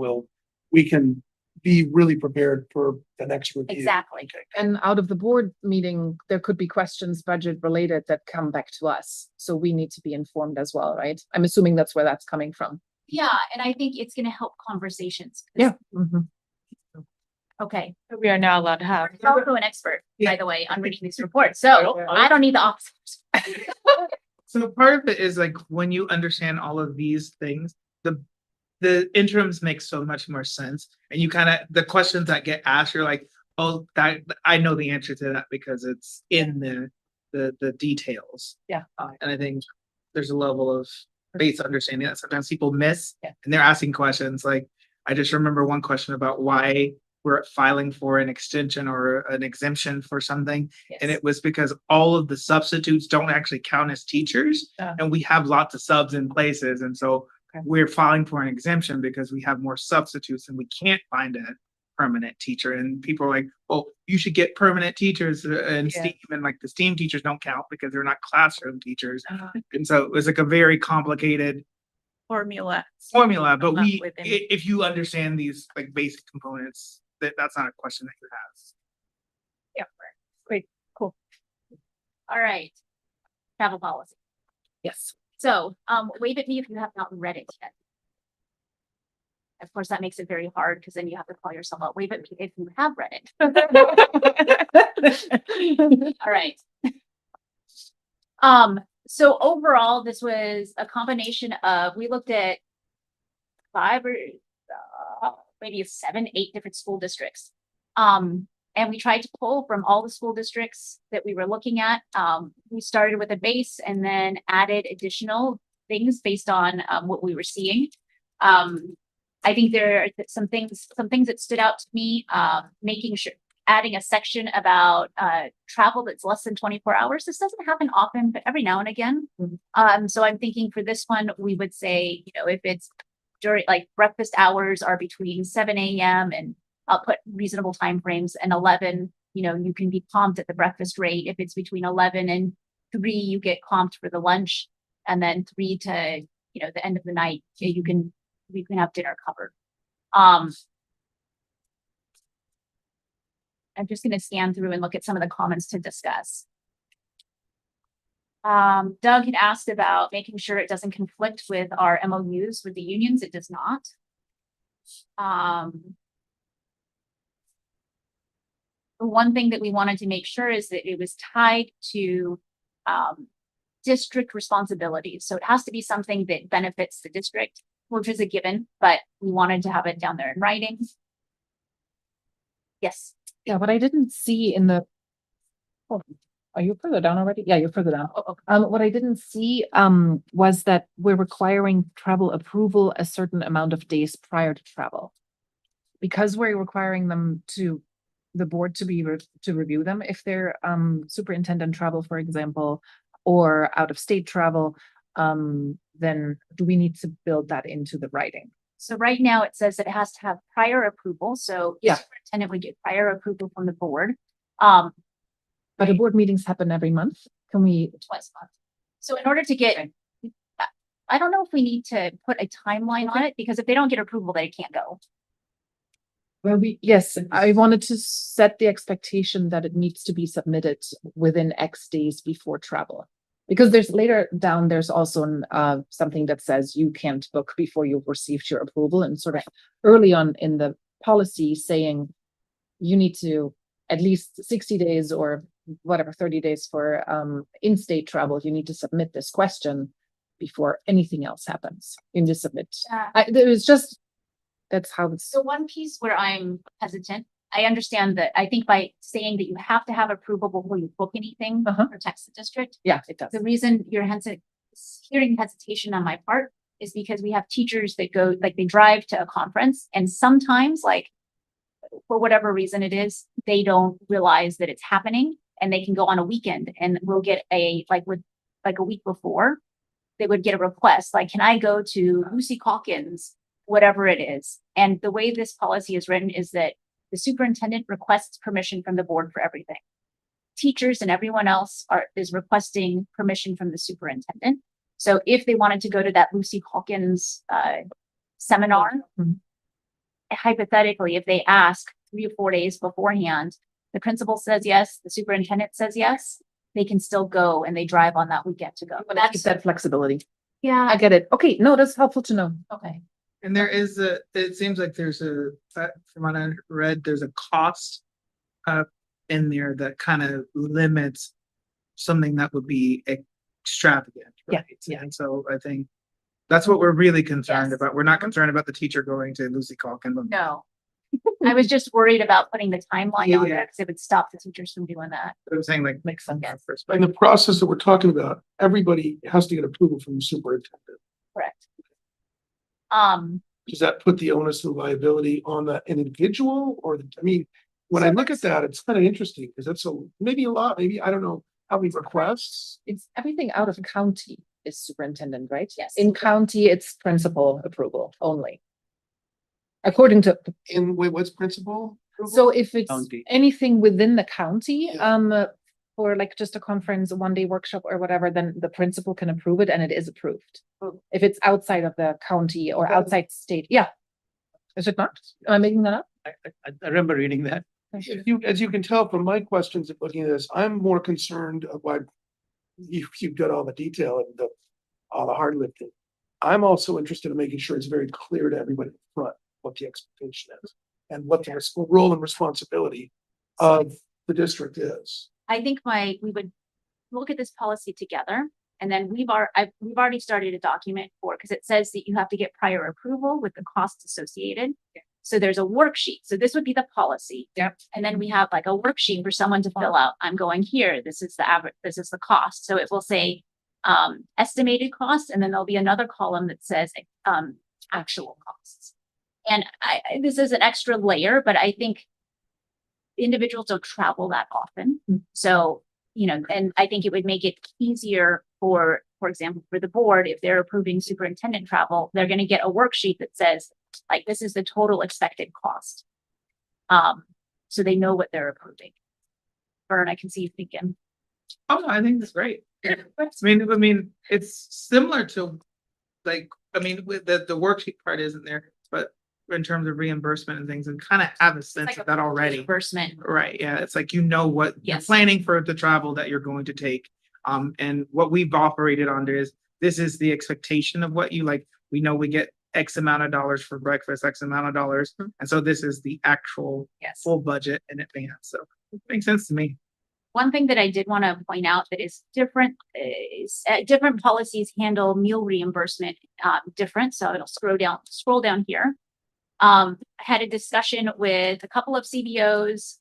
we can be really prepared for the next review.
Exactly.
And out of the board meeting, there could be questions budget related that come back to us. So we need to be informed as well, right? I'm assuming that's where that's coming from.
Yeah, and I think it's gonna help conversations.
Mhm.
Okay.
We are now allowed to have.
I'm also an expert, by the way, on reading these reports, so I don't need the officers.
So part of it is like when you understand all of these things, the interims make so much more sense. And you kind of, the questions that get asked, you're like, oh, that I know the answer to that because it's in the details.
Yeah.
And I think there's a level of base understanding that sometimes people miss.
Yeah.
And they're asking questions like, I just remember one question about why we're filing for an extension or an exemption for something. And it was because all of the substitutes don't actually count as teachers. And we have lots of subs in places. And so we're filing for an exemption because we have more substitutes and we can't find a permanent teacher. And people are like, oh, you should get permanent teachers in STEAM. And like the STEAM teachers don't count because they're not classroom teachers. And so it was like a very complicated
Formula.
but
Not
we,
within-
if you understand these like basic components, that's not a question that you have.
All right. Travel policy.
Yes.
So, wave at me if you have not read it yet. Of course, that makes it very hard because then you have to call yourself out. Wave at me if you have read it. All right. So overall, this was a combination of, we looked at 5 or maybe 7, 8 different school districts. And we tried to pull from all the school districts that we were looking at. We started with a base and then added additional things based on what we were seeing. I think there are some things that stood out to me, making sure, adding a section about travel that's less than 24 hours. This doesn't happen often, but every now and again. So I'm thinking for this one, we would say, you know, if it's during like breakfast hours are between 7 a.m. and I'll put reasonable timeframes, and 11, you know, you can be comped at the breakfast rate. If it's between 11 and 3, you get comped for the lunch, and then 3 to, you know, the end of the night, you can have dinner covered. I'm just going to scan through and look at some of the comments to discuss. Doug had asked about making sure it doesn't conflict with our MOUs with the unions. It does not. The one thing that we wanted to make sure is that it was tied to district responsibilities. So it has to be something that benefits the district, which is a given, but we wanted to have it down there in writing. Yes.
Yeah, what I didn't see in the. Oh, are you further down already? Yeah, you're further down.
Oh, okay.
What I didn't see was that we're requiring travel approval a certain amount of days prior to travel. Because we're requiring them the board to review them if they're superintendent travel, for example, or out of state travel, then do we need to build that into the writing?
So right now it says that it has to have prior approval. So the
Yeah.
superintendent would get prior approval from the board.
But the board meetings happen every month. Can we?
Twice a month. So in order to get, I don't know if we need to put a timeline on it, because if they don't get approval, they can't go.
Well, yes, I wanted to set the expectation that it needs to be submitted within X days before travel. Because there's later down, there's also something that says you can't book before you've received your approval, and sort of early on in the policy saying you need to at least 60 days or whatever, 30 days for in-state travel, you need to submit this question before anything else happens. You need to submit. There was just, that's how it's.
So one piece where I'm hesitant, I understand that, I think by saying that you have to have approval before you book anything protects the district.
Yeah, it does.
The reason you're hearing hesitation on my part is because we have teachers that go, like they drive to a conference, and sometimes, like, for whatever reason it is, they don't realize that it's happening, and they can go on a weekend and we'll get a week before, they would get a request, like, can I go to Lucy Calkins, whatever it is. And the way this policy is written is that the superintendent requests permission from the board for everything. Teachers and everyone else is requesting permission from the superintendent. So if they wanted to go to that Lucy Calkins seminar, hypothetically, if they ask 3 or 4 days beforehand, the principal says yes, the superintendent says yes, they can still go and they drive on that weekend to go.
But I keep that flexibility.
Yeah,
I get it. Okay, no, that's helpful to know.
okay.
And there is it seems like there's from what I read, there's a cost in there that kind of limits something that would be extravagant,
Yeah,
right? Yeah, and so I think that's what we're really concerned
Yes.
about. We're not concerned about the teacher going to Lucy Calkin.
No. I was just worried about putting the timeline on
Yeah.
there because it would stop the teachers from doing that.
I'm saying like
Makes sense.
Yes.
first.
In the process that we're talking about, everybody has to get approval from the superintendent.
Correct.
Does that put the onus of liability on the individual or I mean, when I
So
look at that, it's kind of interesting because that's maybe a lot, maybe, I don't know how many requests.
It's everything out of county is superintendent, right?
Yes.
In county, it's principal approval only. According to,
Wait, what's principal?
so if it's
County.
anything within the county,
Yeah.
for like just a conference, a 1-day workshop or whatever, then the principal can approve it and it is approved.
Oh.
If it's outside of the county or
Okay.
outside state, yeah. Is it not? Am I making that up?
I remember reading that.
As you can tell from my questions of looking at this, I'm more concerned of why you've got all the detail and all the hard lifting. I'm also interested in making sure it's very clear to everybody in front what the expectation is and what the role and responsibility of the district is.
I think we would look at this policy together. And then we've already started a document because it says that you have to get prior approval with the costs associated. So there's a worksheet. So this would be the policy.
Yep.
And then we have like a worksheet for someone to fill out. I'm going here. This is the average. This is the cost. So it will say estimated cost, and then there'll be another column that says actual costs. And this is an extra layer, but I think individuals don't travel that often. So, and I think it would make it easier for example, for the board, if they're approving superintendent travel, they're going to get a worksheet that says, like, this is the total expected cost. So they know what they're approving. Vern, I can see you thinking.
Oh, no, I think that's great. I mean, it's similar to with the worksheet part isn't there, but in terms of reimbursement and things, and kind of have a sense
Like
of that already.
Reimbursement.
Right, yeah, it's like, what you're
Yes.
planning for the travel that you're going to take. And what we've operated under is, this is the expectation of what you like. We know we get X amount of dollars for breakfast, X amount of dollars. And so this is the actual
Yes.
full budget in advance. So it makes sense to me.
One thing that I did want to point out that is different is different policies handle meal reimbursement different. So it'll scroll down here. I had a discussion with a couple of CBOs,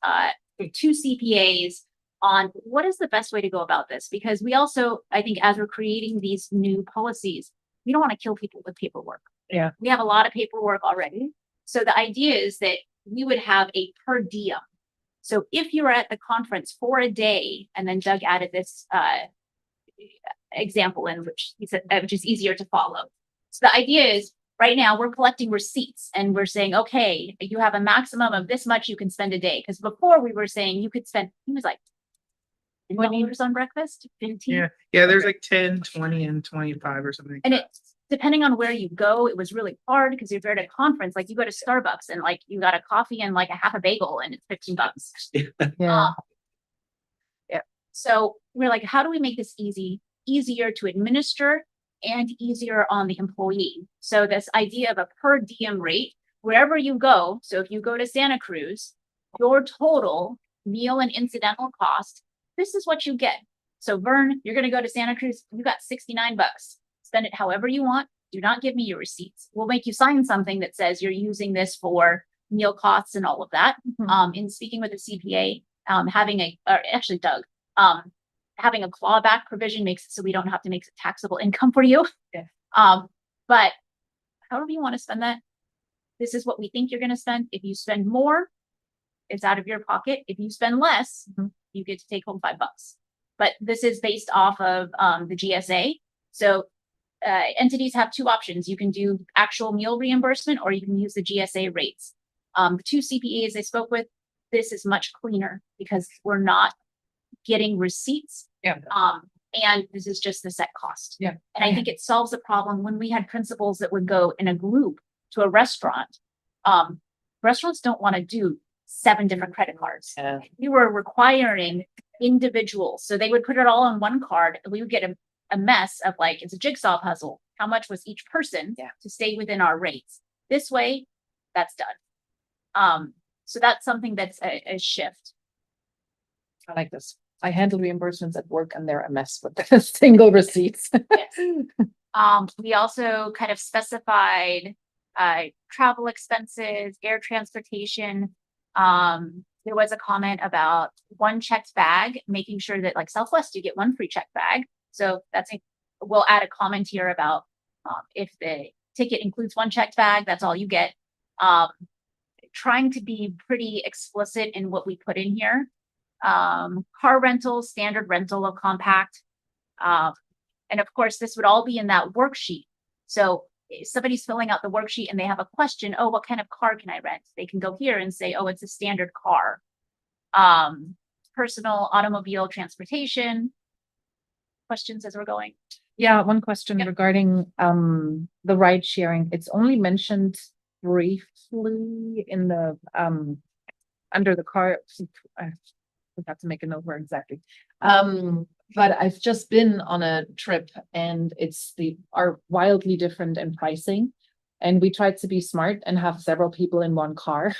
2 CPAs on what is the best way to go about this. Because we also, I think, as we're creating these new policies, we don't want to kill people with paperwork.
Yeah.
We have a lot of paperwork already. So the idea is that we would have a per diem. So if you were at the conference for a day, and then Doug added this example in which he said, which is easier to follow. So the idea is, right now we're collecting receipts and we're saying, okay, you have a maximum of this much you can spend a day. Because before we were saying you could spend, he was like, $10 on breakfast, 15.
Yeah, there's like 10, 20, and 25 or something.
And it's depending on where you go, it was really hard because if you're at a conference, like you go to Starbucks and like you got a coffee and like a half a bagel and it's $15.
Yeah.
So we're like, how do we make this easier to administer and easier on the employee? So this idea of a per diem rate, wherever you go. So if you go to Santa Cruz, your total meal and incidental cost, this is what you get. So Vern, you're going to go to Santa Cruz. You got $69. Spend it however you want. Do not give me your receipts. We'll make you sign something that says you're using this for meal costs and all of that. In speaking with the CPA, Doug, having a clawback provision makes it so we don't have to make it taxable income for you.
Yeah.
But however you want to spend that, this is what we think you're going to spend. If you spend more, it's out of your pocket. If you spend less, you get to take home $5. But this is based off of the GSA. So entities have 2 options. You can do actual meal reimbursement or you can use the GSA rates. The 2 CPAs I spoke with, this is much cleaner because we're not getting receipts.
Yeah.
And this is just the set cost.
Yeah.
And I think it solves the problem when we had principals that would go in a group to a restaurant. restaurants don't want to do 7 different credit cards.
Yeah.
We were requiring individuals, so they would put it all on one card, and we would get a mess of like, it's a jigsaw puzzle. How much was each person to stay within our rates? This way, that's done. So that's something that's a shift.
I like this. I handle reimbursements at work and they're a mess with the single receipts.
We also kind of specified travel expenses, air transportation. There was a comment about 1 checked bag, making sure that like Southwest, you get 1 free checked bag. So we'll add a comment here about if the ticket includes 1 checked bag, that's all you get. Trying to be pretty explicit in what we put in here. Car rental, standard rental of compact. And of course, this would all be in that worksheet. So if somebody's filling out the worksheet and they have a question, oh, what kind of car can I rent? They can go here and say, oh, it's a standard car. Personal automobile transportation. Questions as we're going?
Yeah, one question
Yep.
regarding the ride sharing. It's only mentioned briefly in the under the car. I forgot to make a note where exactly. But I've just been on a trip and are wildly different in pricing. And we tried to be smart and have several people in one car,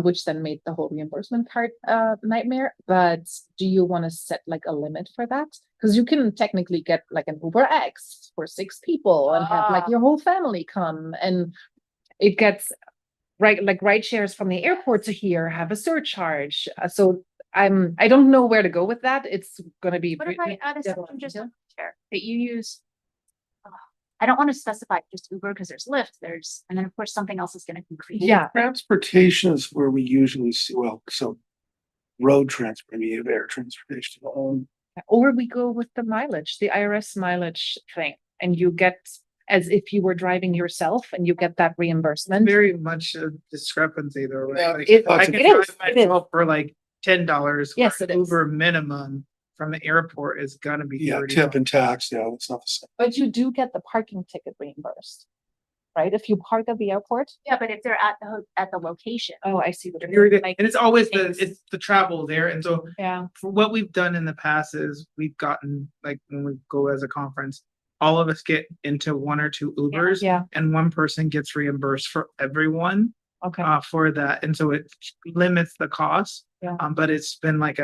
which then made the whole reimbursement part nightmare. But do you want to set like a limit for that? Because you can technically get like an Uber X for 6 people and have like your whole family come, and it gets like ride shares from the airport to here have a surcharge. So I don't know where to go with that. It's gonna be.
What if I add a section just on share that you use? I don't want to specify just Uber because there's Lyft, and then of course something else is going to increase.
Yeah,
Transportation is where we usually see, so road transport, I mean, air transportation.
or we go with the mileage, the IRS mileage thing, and you get as if you were driving yourself and you get that reimbursement.
Very much a discrepancy though, right?
Yeah,
Like,
it-
I
it
can
is,
drive
it is.
myself for like $10.
Yes,
where
it is.
Uber minimum from the airport is gonna be
Yeah,
$30.
tip and tax, yeah, it's not the same.
But you do get the parking ticket reimbursed, right? If you park at the airport.
Yeah, but if they're at the location.
Oh, I see what
If
you
you're-
mean.
Like,
And it's always
things.
it's the travel there. And so
Yeah,
for what we've done in the past is we've gotten, like, when we go as a conference, all of us get into 1 or 2 Ubers.
yeah,
And 1 person gets reimbursed for everyone
okay.
for that. And so it limits the cost.
Yeah.
But it's been like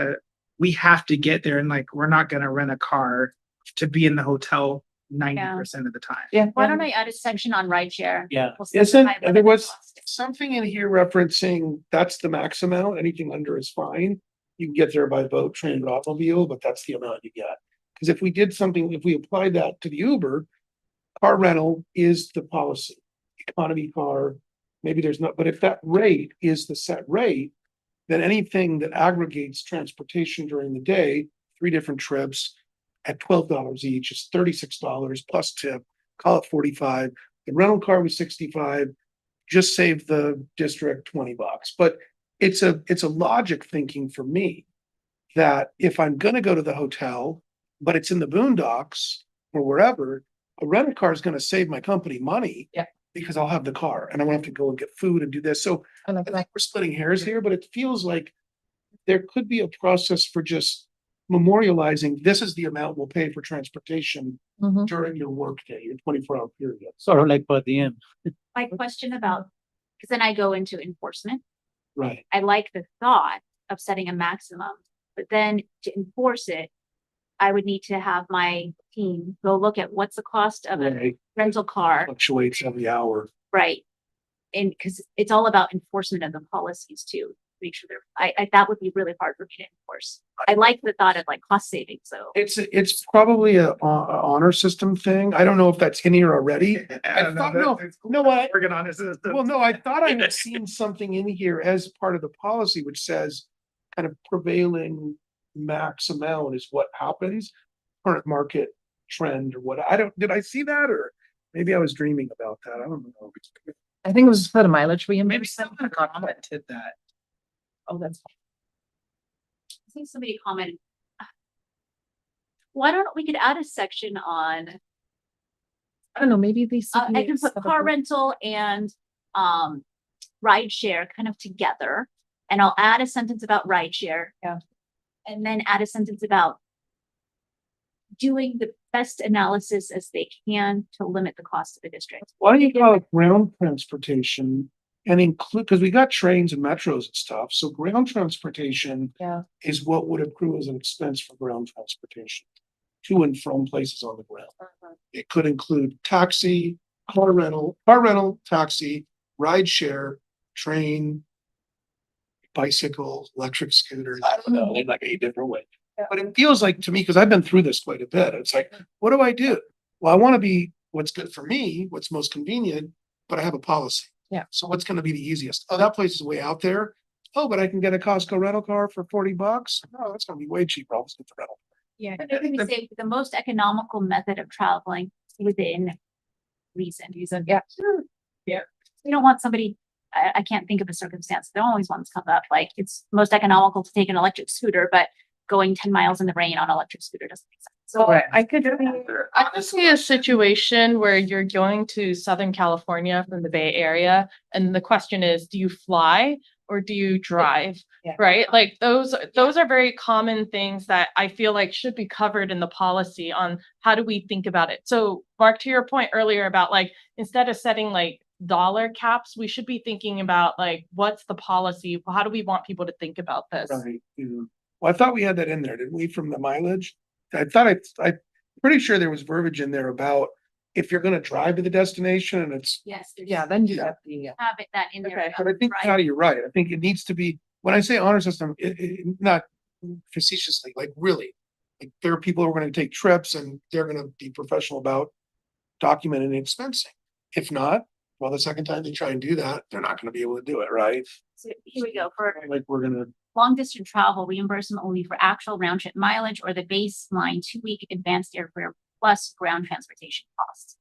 we have to get there, and like, we're not gonna rent a car to be in the hotel 90% of the time.
Yeah.
Why don't I add a section on rideshare?
Yeah.
We'll
Isn't,
specify
there
limit
was
cost.
something in here referencing that's the max amount, anything under is fine. You can get there by boat, train, or automobile, but that's the amount you get. Because if we did something, if we applied that to the Uber, car rental is the policy, economy car, maybe there's not, but if that rate is the set rate, then anything that aggregates transportation during the day, 3 different trips at $12 each is $36 plus tip, call it 45. The rental car was 65, just save the district $20. But it's a logic thinking for me that if I'm gonna go to the hotel, but it's in the boondocks or wherever, a rental car is gonna save my company money.
Yeah.
Because I'll have the car and I won't have to go and get food and do this. So
I like
I
that.
think we're splitting hairs here, but it feels like there could be a process for just memorializing, this is the amount we'll pay for transportation
Mhm.
during your workday, your 24-hour period.
Sort of like per diem.
My question about, because then I go into enforcement.
Right.
I like the thought of setting a maximum, but then to enforce it, I would need to have my team go look at what's the cost of a
Right.
rental car,
Fluctuates every hour.
right? And because it's all about enforcement of the policies too, make sure that would be really hard for me to enforce. I like the thought of like cost savings, though.
It's probably a honor system thing. I don't know if that's in here already. I thought, no, what?
Working on it.
Well, no, I thought I had seen something in here as part of the policy, which says kind of prevailing max amount is what happens, current market trend or what, did I see that, or maybe I was dreaming about that, I don't know.
I think it was for the mileage
Maybe
reimbursement.
someone commented that.
Oh, that's.
I think somebody commented. Why don't we could add a section on,
I don't know, maybe these.
I can put car rental and, rideshare kind of together. And I'll add a sentence about rideshare.
Yeah.
And then add a sentence about doing the best analysis as they can to limit the cost of the district.
Why do you call it ground transportation and include, because we got trains and metros and stuff, so ground transportation
Yeah.
is what would accrue as an expense for ground transportation to and from places on the ground. It could include taxi, car rental, taxi, ride share, train, bicycle, electric scooters.
I don't know, in like a different way.
But it feels like to me, because I've been through this quite a bit, it's like, what do I do? Well, I want to be what's good for me, what's most convenient, but I have a policy.
Yeah.
So what's going to be the easiest? Oh, that place is way out there. Oh, but I can get a Costco rental car for $40. No, that's going to be way cheaper. I'll just get the rental.
Yeah.
But maybe we say the most economical method of traveling within reason.
Yeah.
We don't want somebody, I can't think of a circumstance, there always ones come up, like it's most economical to take an electric scooter, but going 10 miles in the rain on an electric scooter doesn't make sense. So
I could see a situation where you're going to Southern California from the Bay Area, and the question is, do you fly or do you drive?
Yeah.
Right? Like those are very common things that I feel like should be covered in the policy on how do we think about it. So Mark, to your point earlier about like, instead of setting like dollar caps, we should be thinking about like, what's the policy? How do we want people to think about this?
Right. Yeah. Well, I thought we had that in there, didn't we, from the mileage? I'm pretty sure there was verbiage in there about if you're gonna drive to the destination and it's,
yes, there's
Yeah, then you
Yeah.
have the,
have it that in there.
Okay.
but I think,
Right.
Patty, you're right. I think it needs to be, when I say honor system, not facetiously, like really. Like there are people who are gonna take trips and they're gonna be professional about documenting and expensing. If not, well, the second time they try and do that, they're not gonna be able to do it, right?
So here we go, for
Like we're gonna,
long distance travel, reimbursement will be for actual round trip mileage or the baseline 2-week advanced airfare plus ground transportation costs.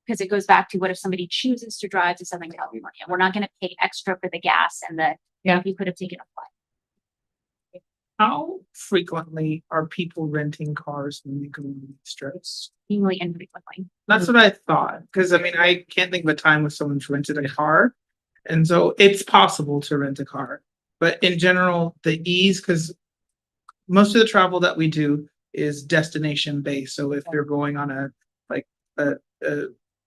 Because it goes back to what if somebody chooses to drive to Southern California? We're not gonna pay extra for the gas and the,
Yeah.
you could have taken a flight.
How frequently are people renting cars when they go on these trips?
Seemingly infrequently.
That's what I thought, because I mean, I can't think of a time when someone's rented a car. And so it's possible to rent a car, but in general, the ease, because most of the travel that we do is destination based. So if you're going on a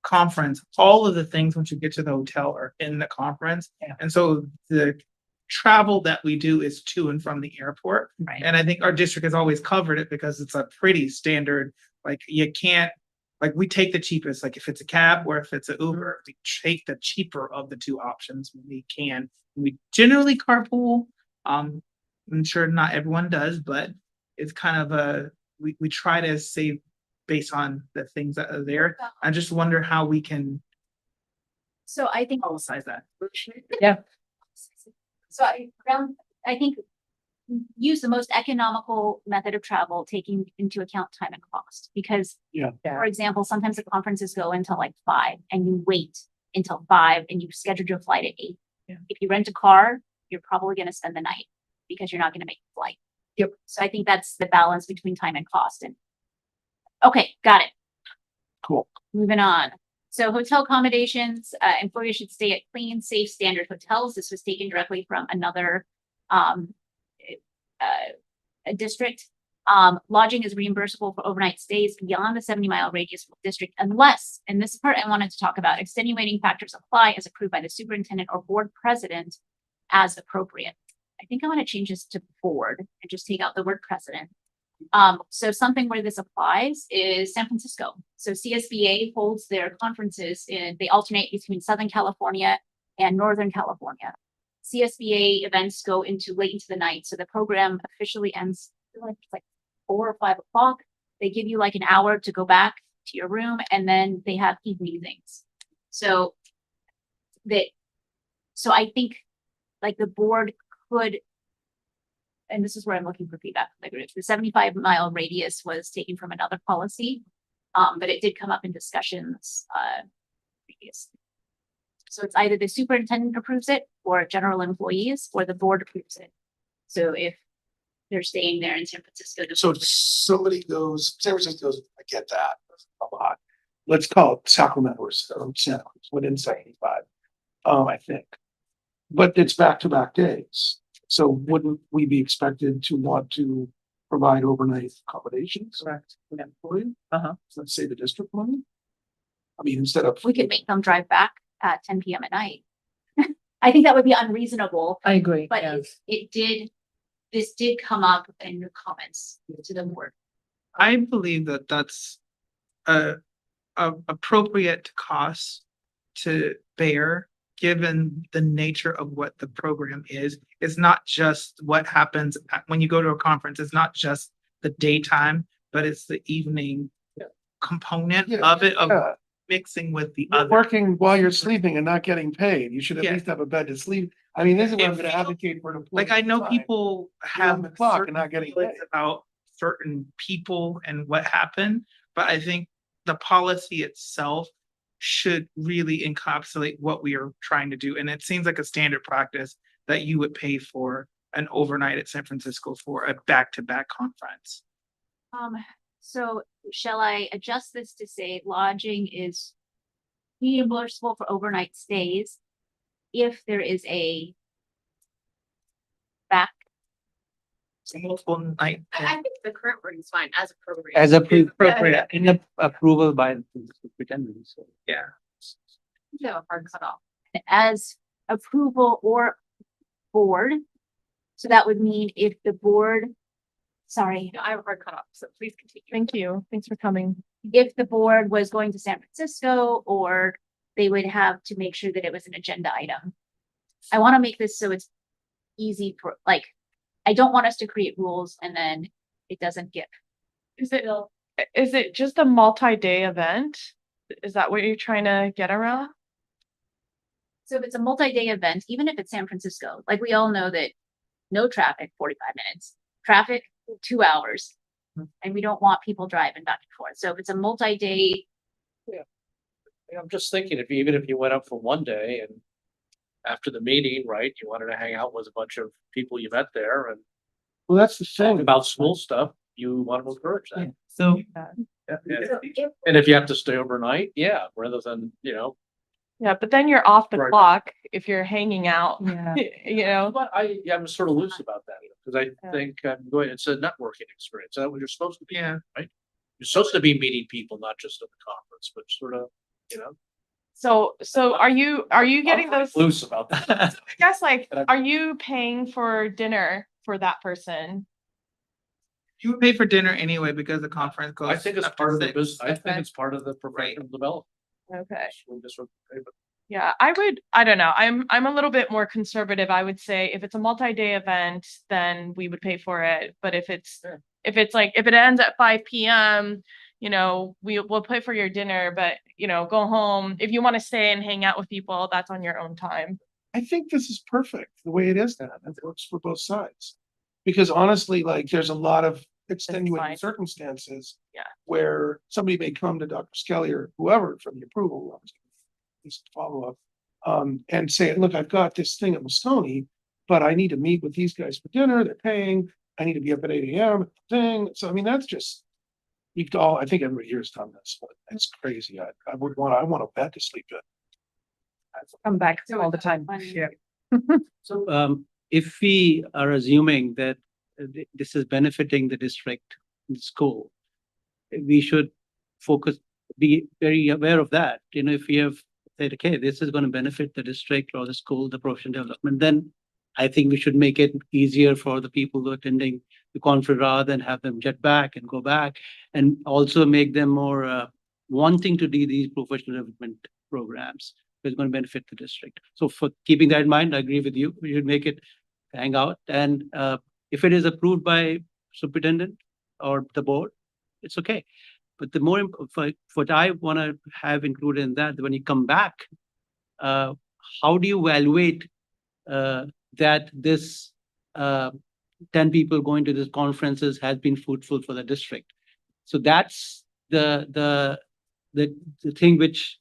conference, all of the things once you get to the hotel are in the conference.
Yeah.
And so the travel that we do is to and from the airport.
Right.
And I think our district has always covered it because it's a pretty standard, like you can't, like we take the cheapest, like if it's a cab or if it's an Uber, we take the cheaper of the two options when we can. We generally carpool. I'm sure not everyone does, but it's kind of we try to save based on the things that are there. I just wonder how we can
So I think,
publicize that.
so I think use the most economical method of travel, taking into account time and cost, because
Yeah.
for example, sometimes the conferences go until like 5 and you wait until 5 and you scheduled your flight at 8.
Yeah.
If you rent a car, you're probably going to spend the night because you're not going to make the flight.
Yep.
So I think that's the balance between time and cost. And okay, got it.
cool.
Moving on. So hotel accommodations, employees should stay at clean, safe, standard hotels. This was taken directly from another a district. Lodging is reimbursable for overnight stays beyond the 70-mile radius of the district unless, and this part I wanted to talk about, extenuating factors apply as approved by the superintendent or board president as appropriate. I think I want to change this to board and just take out the word president. So something where this applies is San Francisco. So CSBA holds their conferences they alternate between Southern California and Northern California. CSBA events go into late into the night. So the program officially ends like 4 or 5 o'clock. They give you like an hour to go back to your room and then they have evening things. So I think like the board could, and this is where I'm looking for feedback from the group. The 75-mile radius was taken from another policy, but it did come up in discussions previously. So it's either the superintendent approves it or general employees or the board approves it. So if they're staying there in San Francisco.
So if somebody goes, San Francisco goes, I get that, that's a lot. Let's call it Sacramento or Santa Cruz within 75. I think. But it's back-to-back days. So wouldn't we be expected to want to provide overnight accommodations?
Correct. Yeah.
Uh-huh. Let's say the district money? I mean, instead of.
We could make them drive back at 10 PM at night. I think that would be unreasonable,
I agree,
but
yes.
this did come up in your comments to the board.
I believe that that's a appropriate cost to bear, given the nature of what the program is. It's not just what happens when you go to a conference. It's not just the daytime, but it's the evening component
Yeah.
of it, of
Yeah.
mixing with the
You're
other.
working while you're sleeping and not getting paid. You should at
Yeah.
least have a bed to sleep. I mean, this is where I'm
It
gonna
feels-
advocate for an employee.
Like, I know
time.
people
You're on
have
the clock and
certain
not getting
feelings
paid.
about certain people and what happened, but I think the policy itself should really encapsulate what we are trying to do. And it seems like a standard practice that you would pay for an overnight at San Francisco for a back-to-back conference.
So shall I adjust this to say lodging is reimbursable for overnight stays if there is a back?
Multiple night.
I think the current wording is fine as appropriate.
As
appropriate.
in a approval by the superintendent, so.
Yeah.
You have a hard cutoff.
As approval or board. So that would mean if the board, sorry,
No, I have a hard cutoff, so please continue.
Thank you. Thanks for coming.
if the board was going to San Francisco, or they would have to make sure that it was an agenda item. I want to make this so it's easy for, like, I don't want us to create rules and then it doesn't get.
Is it just a multi-day event? Is that what you're trying to get around?
So if it's a multi-day event, even if it's San Francisco, like we all know that no traffic, 45 minutes, traffic, 2 hours. And we don't want people driving back and forth. So if it's a multi-day,
I'm just thinking, even if you went up for one day and after the meeting, right, you wanted to hang out with a bunch of people you met there and
Well, that's the
talk
thing.
about school stuff, you want to encourage that.
So
Yeah.
so if
And if you have to stay overnight, yeah, rather than,
Yeah, but then you're off the
Right.
clock if you're hanging out,
Yeah.
you know?
But I'm sort of loose about that, because I
Yeah.
think it's a networking experience. That's what you're supposed to be.
yeah,
You're supposed to be meeting people, not just at the conference, but sort of,
So are you getting
I'm
those?
loose about that.
I guess like,
But I'm-
are you paying for dinner for that person?
you would pay for dinner anyway because the conference goes.
I think it's
up to
part of the
6.
business. I think
Okay.
it's part of the professional development.
Okay.
But
Yeah, I don't know. I'm a little bit more conservative. I would say if it's a multi-day event, then we would pay for it. But if it's
Sure.
if it ends at 5 PM, we'll pay for your dinner, but go home. If you want to stay and hang out with people, that's on your own time.
I think this is perfect, the way it is now. It works for both sides. Because honestly, like, there's a lot of extenuating
fine.
circumstances.
Yeah.
Where somebody may come to Dr. Skelly or whoever for the approval, just follow up, and say, look, I've got this thing at Moscone, but I need to meet with these guys for dinner, they're paying, I need to be up at 8 AM, thing. So I mean, that's just, I think everybody here has done this, but it's crazy. I want a bed to sleep in.
Come back all the time.
Yeah.
So, if we are assuming that this is benefiting the district, the school, we should be very aware of that. If we have said, okay, this is going to benefit the district or the school, the professional development, then I think we should make it easier for the people who are attending the conference rather than have them jet back and go back, and also make them more wanting to do these professional development programs. It's going to benefit the district. So for keeping that in mind, I agree with you. We should make it hang out. And if it is approved by superintendent or the board, it's okay. But the more for what I want to have included in that, when you come back, how do you evaluate that this 10 people going to these conferences has been fruitful for the district? So that's the thing which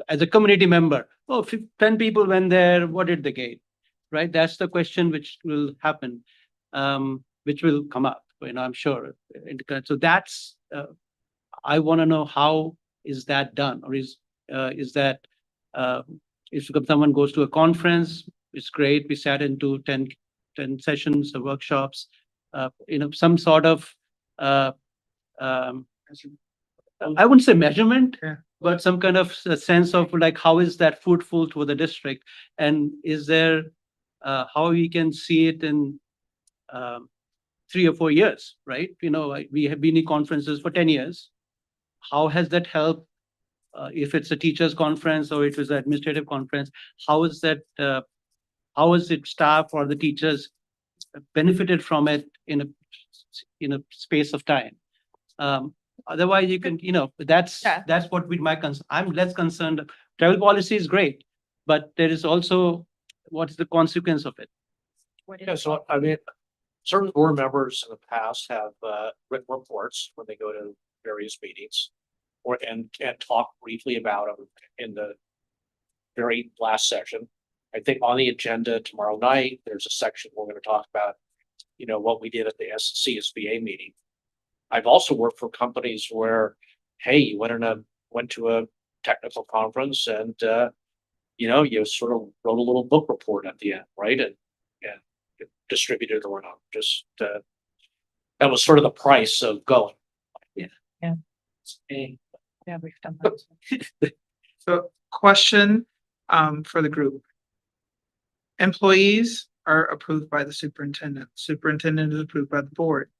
as a community member, 10 people went there, what did they gain? Right? That's the question which will happen, which will come up, I'm sure. So that's, I want to know how is that done, or is that if someone goes to a conference, it's great. We sat into 10 sessions or workshops, some sort of, um, I wouldn't say measurement,
Yeah.
but some kind of a sense of like, how is that fruitful to the district? And is there, how we can see it in, 3 or 4 years, right? We have been in conferences for 10 years. How has that helped? If it's a teachers conference or it was an administrative conference, how is that, how is it staff or the teachers benefited from it in a space of time? Otherwise you can, that's
Yeah.
what with my concern. I'm less concerned. Travel policy is great, but there is also what's the consequence of it?
Yeah, so I mean, certain board members in the past have written reports when they go to various meetings. And talk briefly about them in the very last section. I think on the agenda tomorrow night, there's a section we're gonna talk about, what we did at the CSBA meeting. I've also worked for companies where, hey, you went to a technical conference and, you sort of wrote a little book report at the end, right? And distributed it around, just, that was sort of the price of going.
Yeah, we've done that.
So question, for the group. Employees are approved by the superintendent. Superintendent is approved by the board.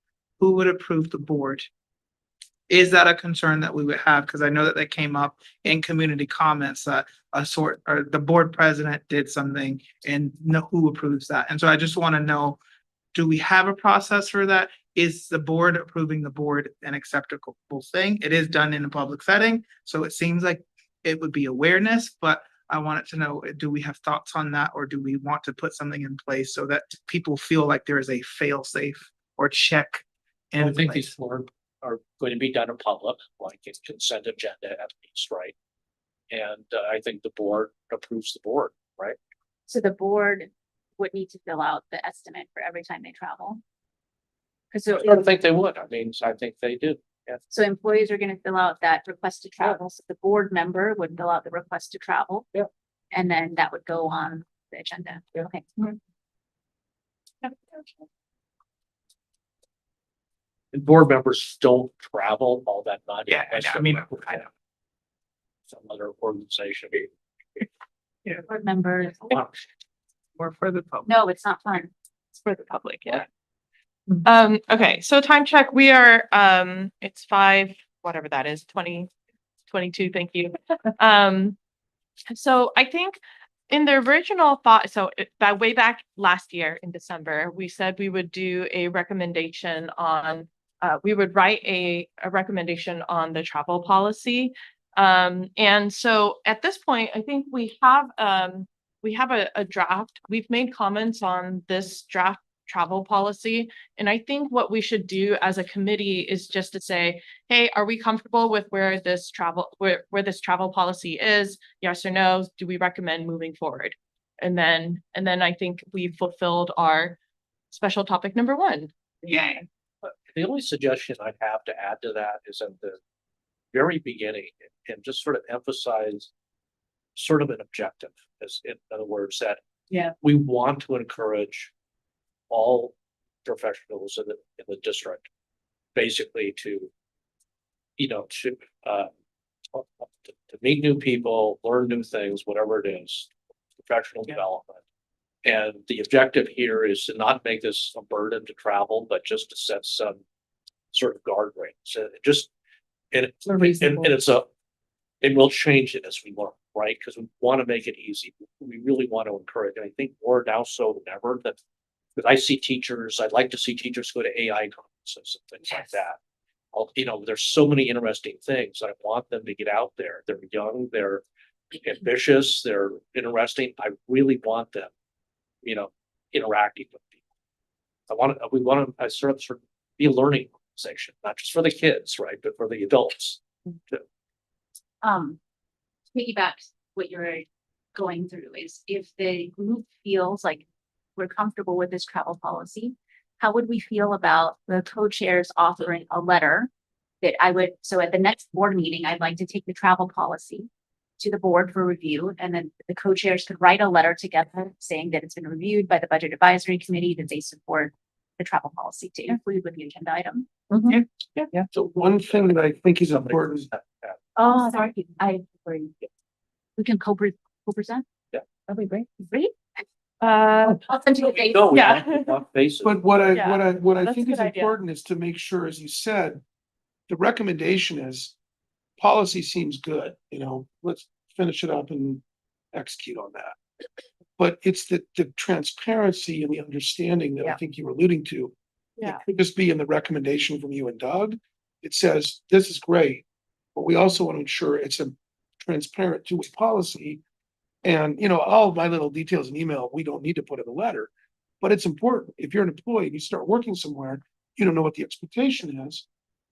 Who would approve the board? Is that a concern that we would have? Because I know that that came up in community comments that or the board president did something and who approves that? And so I just want to know, do we have a process for that? Is the board approving the board an acceptable thing? It is done in a public setting, so it seems like it would be awareness, but I wanted to know, do we have thoughts on that, or do we want to put something in place so that people feel like there is a fail safe or check?
I
in
think
place?
these are going to be done in public, like a consent agenda at least, right? And I think the board approves the board, right?
So the board would need to fill out the estimate for every time they travel. Cause
I don't think they would. I mean, I think they do.
so employees are gonna fill out that request to travel, so the board member would fill out the request to travel.
Yeah.
And then that would go on the agenda.
Yeah.
Okay.
And board members don't travel all that much.
Yeah, I mean, I know.
Some other organization.
Board members,
More for the public.
no, it's not fun.
It's for the public, yeah. Okay, so time check, we are, it's 5, whatever that is, 2022, thank you. So I think in the original thought, so that way back last year in December, we said we would do a recommendation on, we would write a recommendation on the travel policy. And so at this point, I think we have a draft. We've made comments on this draft travel policy. And I think what we should do as a committee is just to say, hey, are we comfortable with where this travel policy is? Yes or no? Do we recommend moving forward? And then I think we've fulfilled our special topic number 1.
Yeah.
The only suggestion I'd have to add to that is at the very beginning and just sort of emphasize sort of an objective, as in other words, that we want to encourage all professionals in the district, basically to meet new people, learn new things, whatever it is, professional development. And the objective here is to not make this a burden to travel, but just to set some sort of guardrails. So and we'll change it as we learn, right? Because we want to make it easy. We really want to encourage. And I think more now so than ever that, because I see teachers, I'd like to see teachers go to AI conferences and things like that. There's so many interesting things. I want them to get out there. They're young, they're ambitious, they're interesting. I really want them, interacting with people. We want to sort of be a learning organization, not just for the kids, right, but for the adults too.
Piggyback what you're going through is if the group feels like we're comfortable with this travel policy, how would we feel about the co-chairs authoring a letter that so at the next board meeting, I'd like to take the travel policy to the board for review, and then the co-chairs could write a letter together saying that it's been reviewed by the Budget Advisory Committee, that they support the travel policy to include with the agenda item.
Mhm.
So one thing that I think is important,
Oh, sorry, we can co-present?
That'd be great.
Great. I'll send you a date.
No, we
Yeah.
have to face it.
but what I
that's a
think
good
is
idea.
important is to make sure, as you said, the recommendation is policy seems good, let's finish it up and execute on that. But it's the transparency and the understanding that I
Yeah.
think you were alluding to.
Yeah.
It could just be in the recommendation from you and Doug. It says, this is great, but we also want to ensure it's a transparent two-way policy. And, all of my little details in email, we don't need to put in the letter. But it's important. If you're an employee and you start working somewhere, you don't know what the expectation is.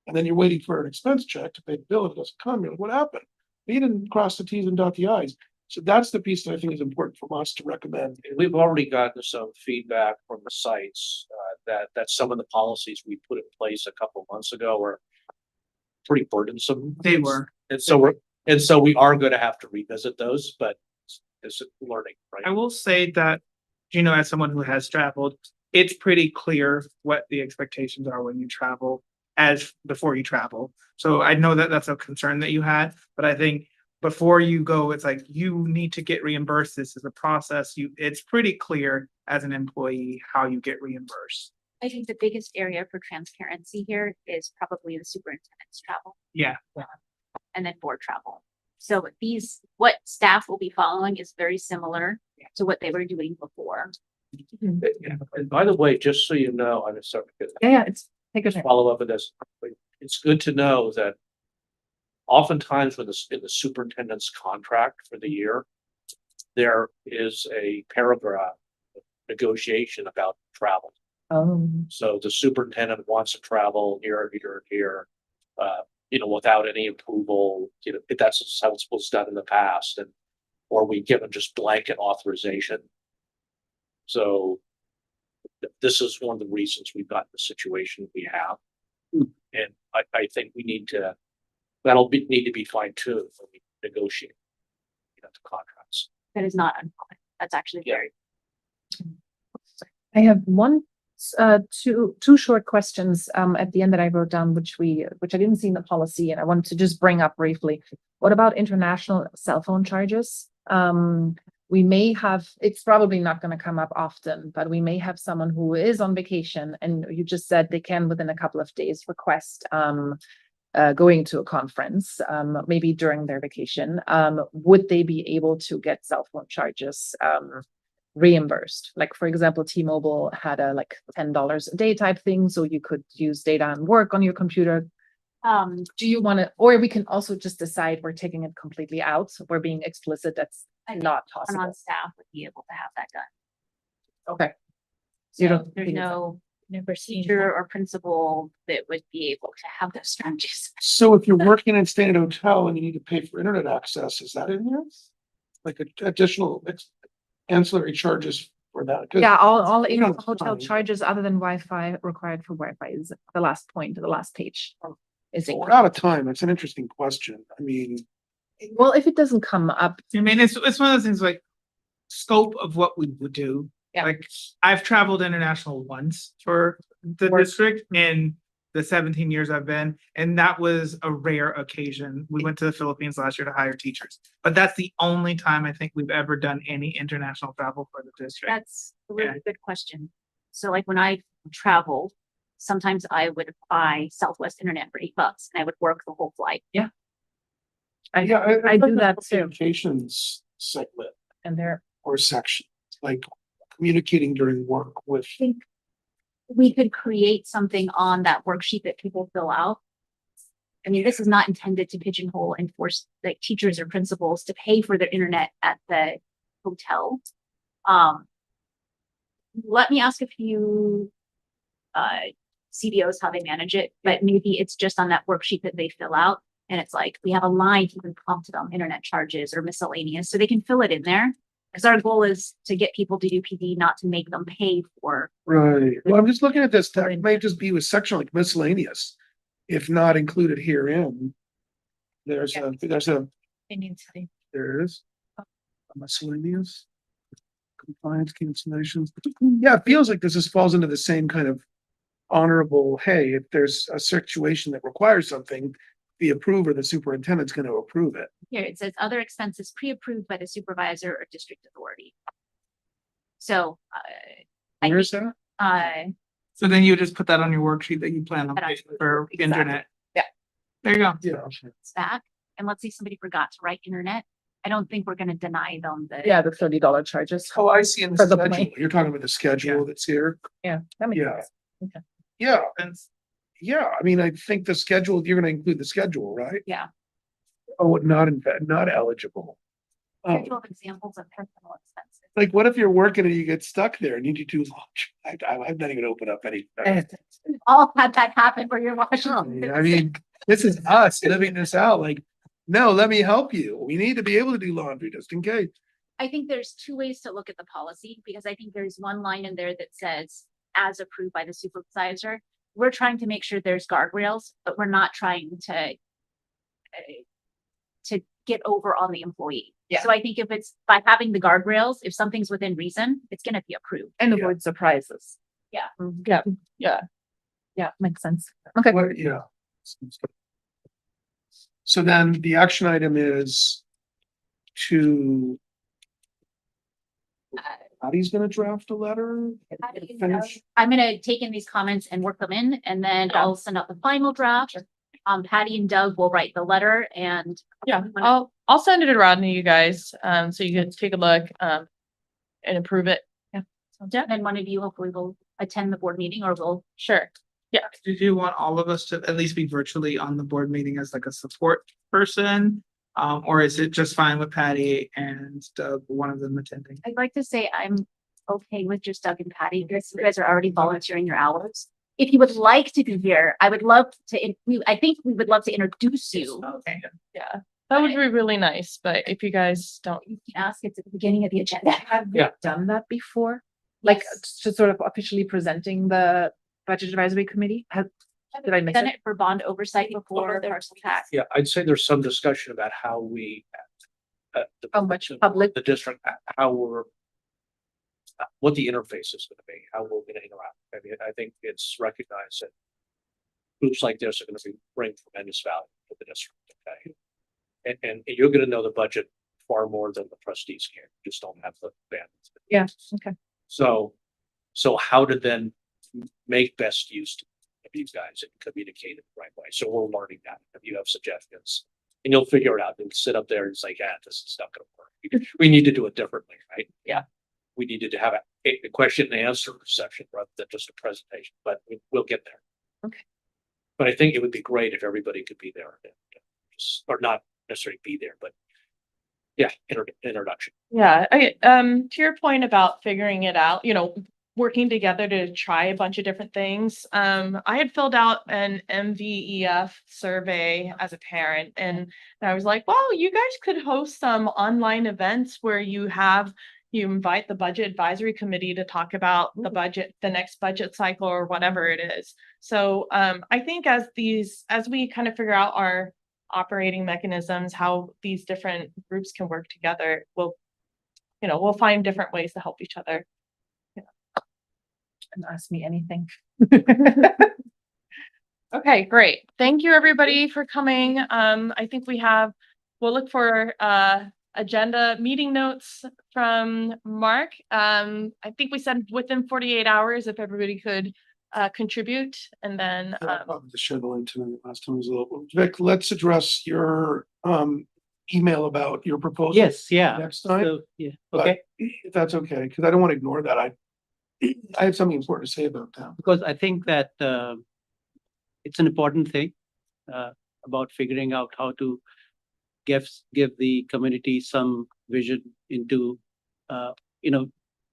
And then you're waiting for an expense check to pay the bill. If it doesn't come, you're like, what happened? You didn't cross the Ts and dot the Is. So that's the piece that I think is important from us to recommend.
And we've already gotten some feedback from the sites, that some of the policies we put in place a couple of months ago were pretty burdensome.
They were.
And so we are gonna have to revisit those, but it's learning,
I
right?
will say that, as someone who has traveled, it's pretty clear what the expectations are when you travel as before you travel. So I know that that's a concern that you had, but I think before you go, it's like you need to get reimbursed. This is a process. It's pretty clear as an employee how you get reimbursed.
I think the biggest area for transparency here is probably the superintendent's travel.
Yeah.
And then board travel. So what staff will be following is very similar to what they were doing before.
And by the way, just so you know, I'm sorry to
Yeah, it's take your time.
follow up with this. But it's good to know that oftentimes in the superintendent's contract for the year, there is a paragraph of negotiation about travel. So the superintendent wants to travel here, here, here, without any approval, if that's how it was done in the past, or we give them just blanket authorization. So this is one of the reasons we've got the situation we have. And I think need to be fine tuned when we negotiate, the contracts.
That is not uncommon. That's actually
Yeah.
very.
I have two short questions at the end that I wrote down, which I didn't see in the policy, and I wanted to just bring up briefly. What about international cell phone charges? We may have, it's probably not going to come up often, but we may have someone who is on vacation, and you just said they can within a couple of days request going to a conference, maybe during their vacation. Would they be able to get cell phone charges reimbursed? Like, for example, T-Mobile had a $10 a day type thing, so you could use data and work on your computer. Do you want to, or we can also just decide we're taking it completely out. We're being explicit. That's not possible.
Someone on staff would be able to have that done.
Okay. So you
So
don't
there's
think it's-
no
Never seen
teacher
that.
or principal that would be able to have those strategies.
So if you're working and staying at a hotel and you need to pay for internet access, is that in there? Like additional ancillary charges for that? 'Cause
Yeah, all
we don't
hotel
find-
charges other than Wi-Fi required for Wi-Fi is the last point, the last page. Is
We're out of time. It's an interesting question. I mean,
well, if it doesn't come up,
I mean, it's one of those things like scope of what we would do.
Yeah.
Like I've traveled international once for the
Work.
district in the 17 years I've been, and that was a rare occasion. We went to the Philippines last year to hire teachers, but that's the only time I think we've ever done any international travel for the district.
That's a really good question. So like when I travel, sometimes I would buy Southwest Internet for $8 and I would work the whole flight.
I
I've
do
done
that too.
Communications segment
And they're
or section, like communicating during work with.
I think we could create something on that worksheet that people fill out. I mean, this is not intended to pigeonhole and force like teachers or principals to pay for their internet at the hotel. Let me ask a few CBOs how they manage it, but maybe it's just on that worksheet that they fill out. And it's like, we have a line to prompt them internet charges or miscellaneous, so they can fill it in there. Because our goal is to get people to do PD, not to make them pay for.
Right. Well, I'm just looking at this. That might just be a section like miscellaneous, if not included herein. There's a,
It needs to be.
there it is. Miscellaneous. Compliance cancellations. Yeah, it feels like this falls into the same kind of honorable, hey, if there's a situation that requires something, the approver, the superintendent's gonna approve it.
Here, it says other expenses pre-approved by the supervisor or district authority. So, I
Where's
think,
that?
So then you just put that on your worksheet that you plan on
That I-
putting for
Exactly.
internet.
Yeah.
There you go.
Yeah.
it's back, and let's say somebody forgot to write internet. I don't think we're gonna deny them the.
Yeah, the $30 charges.
Oh, I see in the
For the
schedule.
plane.
You're talking about the schedule that's here.
Yeah, that makes
Yeah.
sense. Okay.
Yeah, yeah, I mean, I think the schedule, you're gonna include the schedule, right?
Yeah.
Oh, not in fact, not eligible. Oh,
Schedule of examples of personal expenses.
like what if you're working and you get stuck there and you need to do lunch? I've not even opened up any.
We've all had that happen where you're watching.
I mean, this is us living this out, like, no, let me help you. We need to be able to do laundry just in case.
I think there's two ways to look at the policy, because I think there's one line in there that says, as approved by the supervisor. We're trying to make sure there's guardrails, but we're not trying to get over on the employee.
Yeah.
So I think if it's by having the guardrails, if something's within reason, it's gonna be approved.
And
Yeah.
avoid surprises.
Yeah.
Yeah, yeah. Yeah, makes sense. Okay.
What, yeah. So then the action item is to, Patty's gonna draft a letter. Finish.
I'm gonna take in these comments and work them in, and then
Yeah.
I'll send out the final draft. Patty and Doug will write the letter, and
Yeah, I'll send it around to you guys, so you can take a look, and approve it. Yeah.
then one of you hopefully will attend the board meeting, or will.
Sure.
Did you want all of us to at least be virtually on the board meeting as like a support person? Or is it just fine with Patty and Doug, one of them attending?
I'd like to say I'm okay with just Doug and Patty, because you guys are already volunteering your hours. If you would like to be here, I would love to, I think we would love to introduce you.
Okay.
Yeah, that would be really nice, but if you guys don't,
You can ask, it's at the beginning of the agenda.
Have we
Yeah.
done that before? Like
Yes.
to sort of officially presenting the budget advisory committee? Did I miss
Done
it?
it for bond oversight before parcel tax.
Yeah, I'd say there's some discussion about how we.
How much public?
The district, how we're. What the interface is gonna be, how we're gonna interact. I mean, I think it's recognized that. Groups like this are gonna bring tremendous value to the district, okay? And you're gonna know the budget far more than the trustees can, you just don't have the bandwidth.
Yeah, okay.
So how to then make best use of these guys and communicate it the right way. So we're learning that. If you have suggestions, and you'll figure it out and sit up there and say, yeah, this is not gonna work. We need to do it differently, right?
Yeah.
We needed to have a question and answer section rather than just a presentation, but we'll get there.
Okay.
But I think it would be great if everybody could be there, and just, or not necessarily be there, but yeah, introduction.
yeah, to your point about figuring it out, working together to try a bunch of different things. I had filled out an MVEF survey as a parent, and I was like, well, you guys could host some online events where you invite the budget advisory committee to talk about the budget, the next budget cycle, or whatever it is. So I think as we kind of figure out our operating mechanisms, how these different groups can work together, we'll find different ways to help each other.
And ask me anything.
Okay, great. Thank you, everybody, for coming. I think we'll look for agenda meeting notes from Mark. I think we said within 48 hours if everybody could contribute, and then
The share the link to last time was a little, Vic, let's address your email about your proposal.
Yes, yeah.
Next time.
So, yeah,
But
okay,
If that's okay, because I don't want to ignore that. I have something important to say about that.
because I think that it's an important thing about figuring out how to give the community some vision into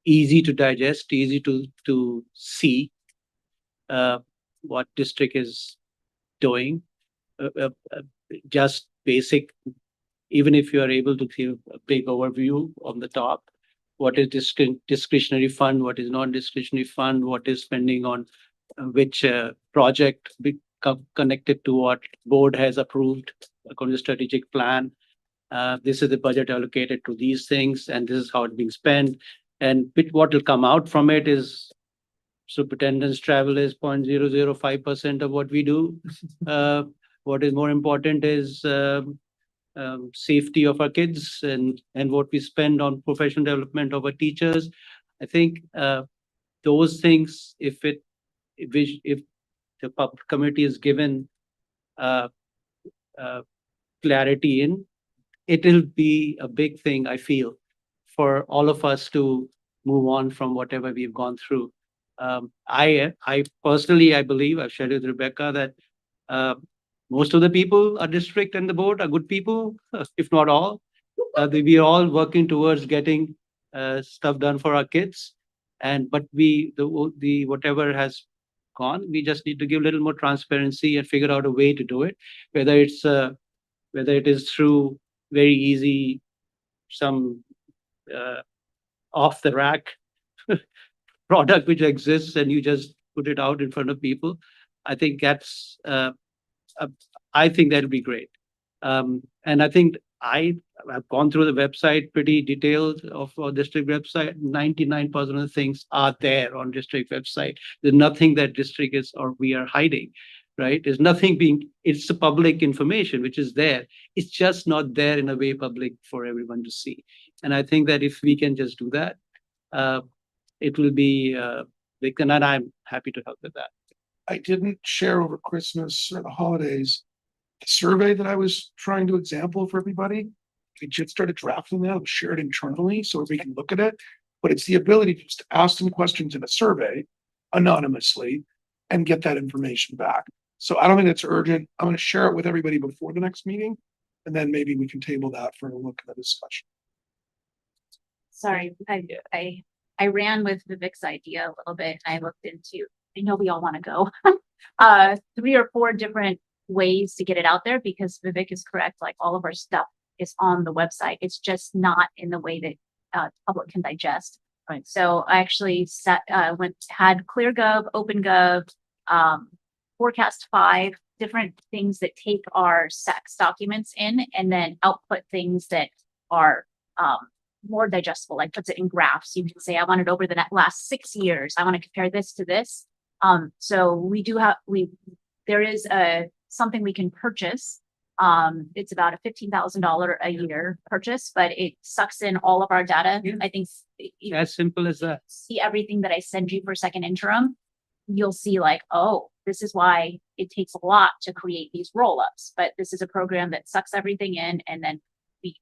easy to digest, easy to see what district is doing. Just basic, even if you are able to give a big overview on the top, what is discretionary fund, what is non-discretionary fund, what is spending on which project connected to what board has approved according to strategic plan. this is the budget allocated to these things, and this is how it's being spent. And what will come out from it is superintendent's travel is 0.005% of what we do. What is more important is safety of our kids and what we spend on professional development of our teachers. I think those things, if the public committee is given clarity in, it'll be a big thing, I feel, for all of us to move on from whatever we've gone through. I personally, I believe, I've shared with Rebecca that most of the people are district and the board are good people, if not all. We are all working towards getting stuff done for our kids. But the whatever has gone, we just need to give a little more transparency and figure out a way to do it, whether it is through very easy, some off the rack product which exists and you just put it out in front of people. I think that's I think that'll be great. And I think I've gone through the website pretty detailed of our district website. 99% of the things are there on district website. There's nothing that district is or we are hiding, right? There's nothing it's the public information which is there. It's just not there in a way public for everyone to see. And I think that if we can just do that, it will be big, and I'm happy to help with that.
I didn't share over Christmas or the holidays the survey that I was trying to example for everybody. We just started drafting that, we share it internally so we can look at it. But it's the ability to just ask some questions in a survey anonymously and get that information back. So I don't think it's urgent. I'm going to share it with everybody before the next meeting, and then maybe we can table that for a look at the discussion.
Sorry, I ran with Vivek's idea a little bit. I looked into, I know we all want to go, 3 or 4 different ways to get it out there, because Vivek is correct. Like, all of our stuff is on the website. It's just not in the way that the public can digest. Right. So I actually had ClearGov, OpenGov, Forecast 5, different things that take our SACS documents in and then output things that are more digestible, like puts it in graphs. You can say, I want it over the last 6 years. I want to compare this to this. So there is something we can purchase. It's about a $15,000 a year purchase, but it sucks in all of our data.
Yeah.
I think
As simple as that.
see everything that I send you for second interim. You'll see like, oh, this is why it takes a lot to create these roll-ups, but this is a program that sucks everything in, and then we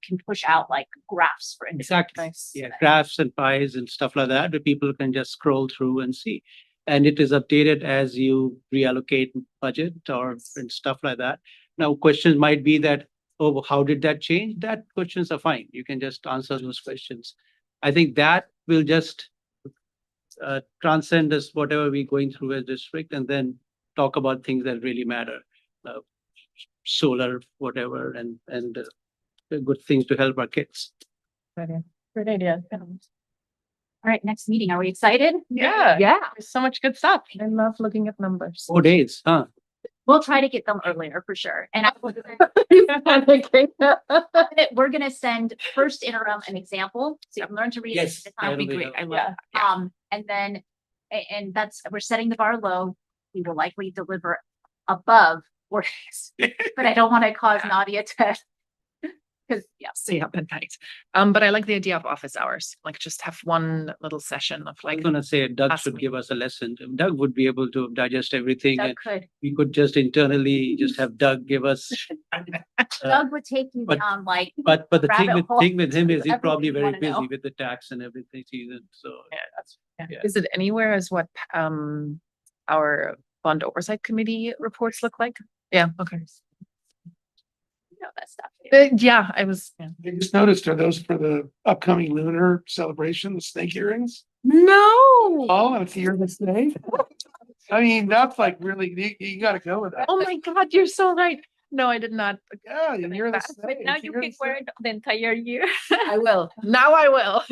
can push out like graphs for
Exactly.
Nice.
Yeah, graphs and pies and stuff like that, where people can just scroll through and see. And it is updated as you reallocate budget and stuff like that. Now, questions might be that, oh, how did that change? That questions are fine. You can just answer those questions. I think that will just transcend us whatever we're going through as district, and then talk about things that really matter. Solar, whatever, and good things to help our kids.
Great idea.
All right, next meeting. Are we excited?
Yeah.
Yeah,
There's so much good stuff.
I love looking at numbers.
4 days, huh?
We'll try to get them earlier for sure. And we're gonna send first interim an example, so you can learn to read.
Yes,
it. That'll be
that'll be
great.
helpful.
I love
And then, we're setting the bar low. We will likely deliver above 4 days, but I don't want to cause Nadia to, because, yeah.
Stay up at night. But I like the idea of office hours, like just have one little session of
I'm
like,
gonna say Doug
ask
should
me.
give us a lesson. Doug would be able to digest everything,
Doug
and
could,
we could just internally just have Doug give us.
Doug would take you
but-
down like,
But the
rabbit hole
thing with him is he's
everything
probably
you
very
wanna know.
busy with the tax and everything season, so. Yeah.
is it anywhere as what our fund oversight committee reports look like? Yeah, okay.
you know, that stuff.
Yeah, I was, yeah.
I just noticed, are those for the upcoming lunar celebration, the snake earrings?
No.
Oh, it's the year of the snake? I mean, that's like really, you gotta go with that.
Oh my God, you're so right. No, I did not.
Yeah, the year of the
But
snake.
now
it's the
you
year of
can
the
wear
snake.
it the entire year.
I will. Now I will.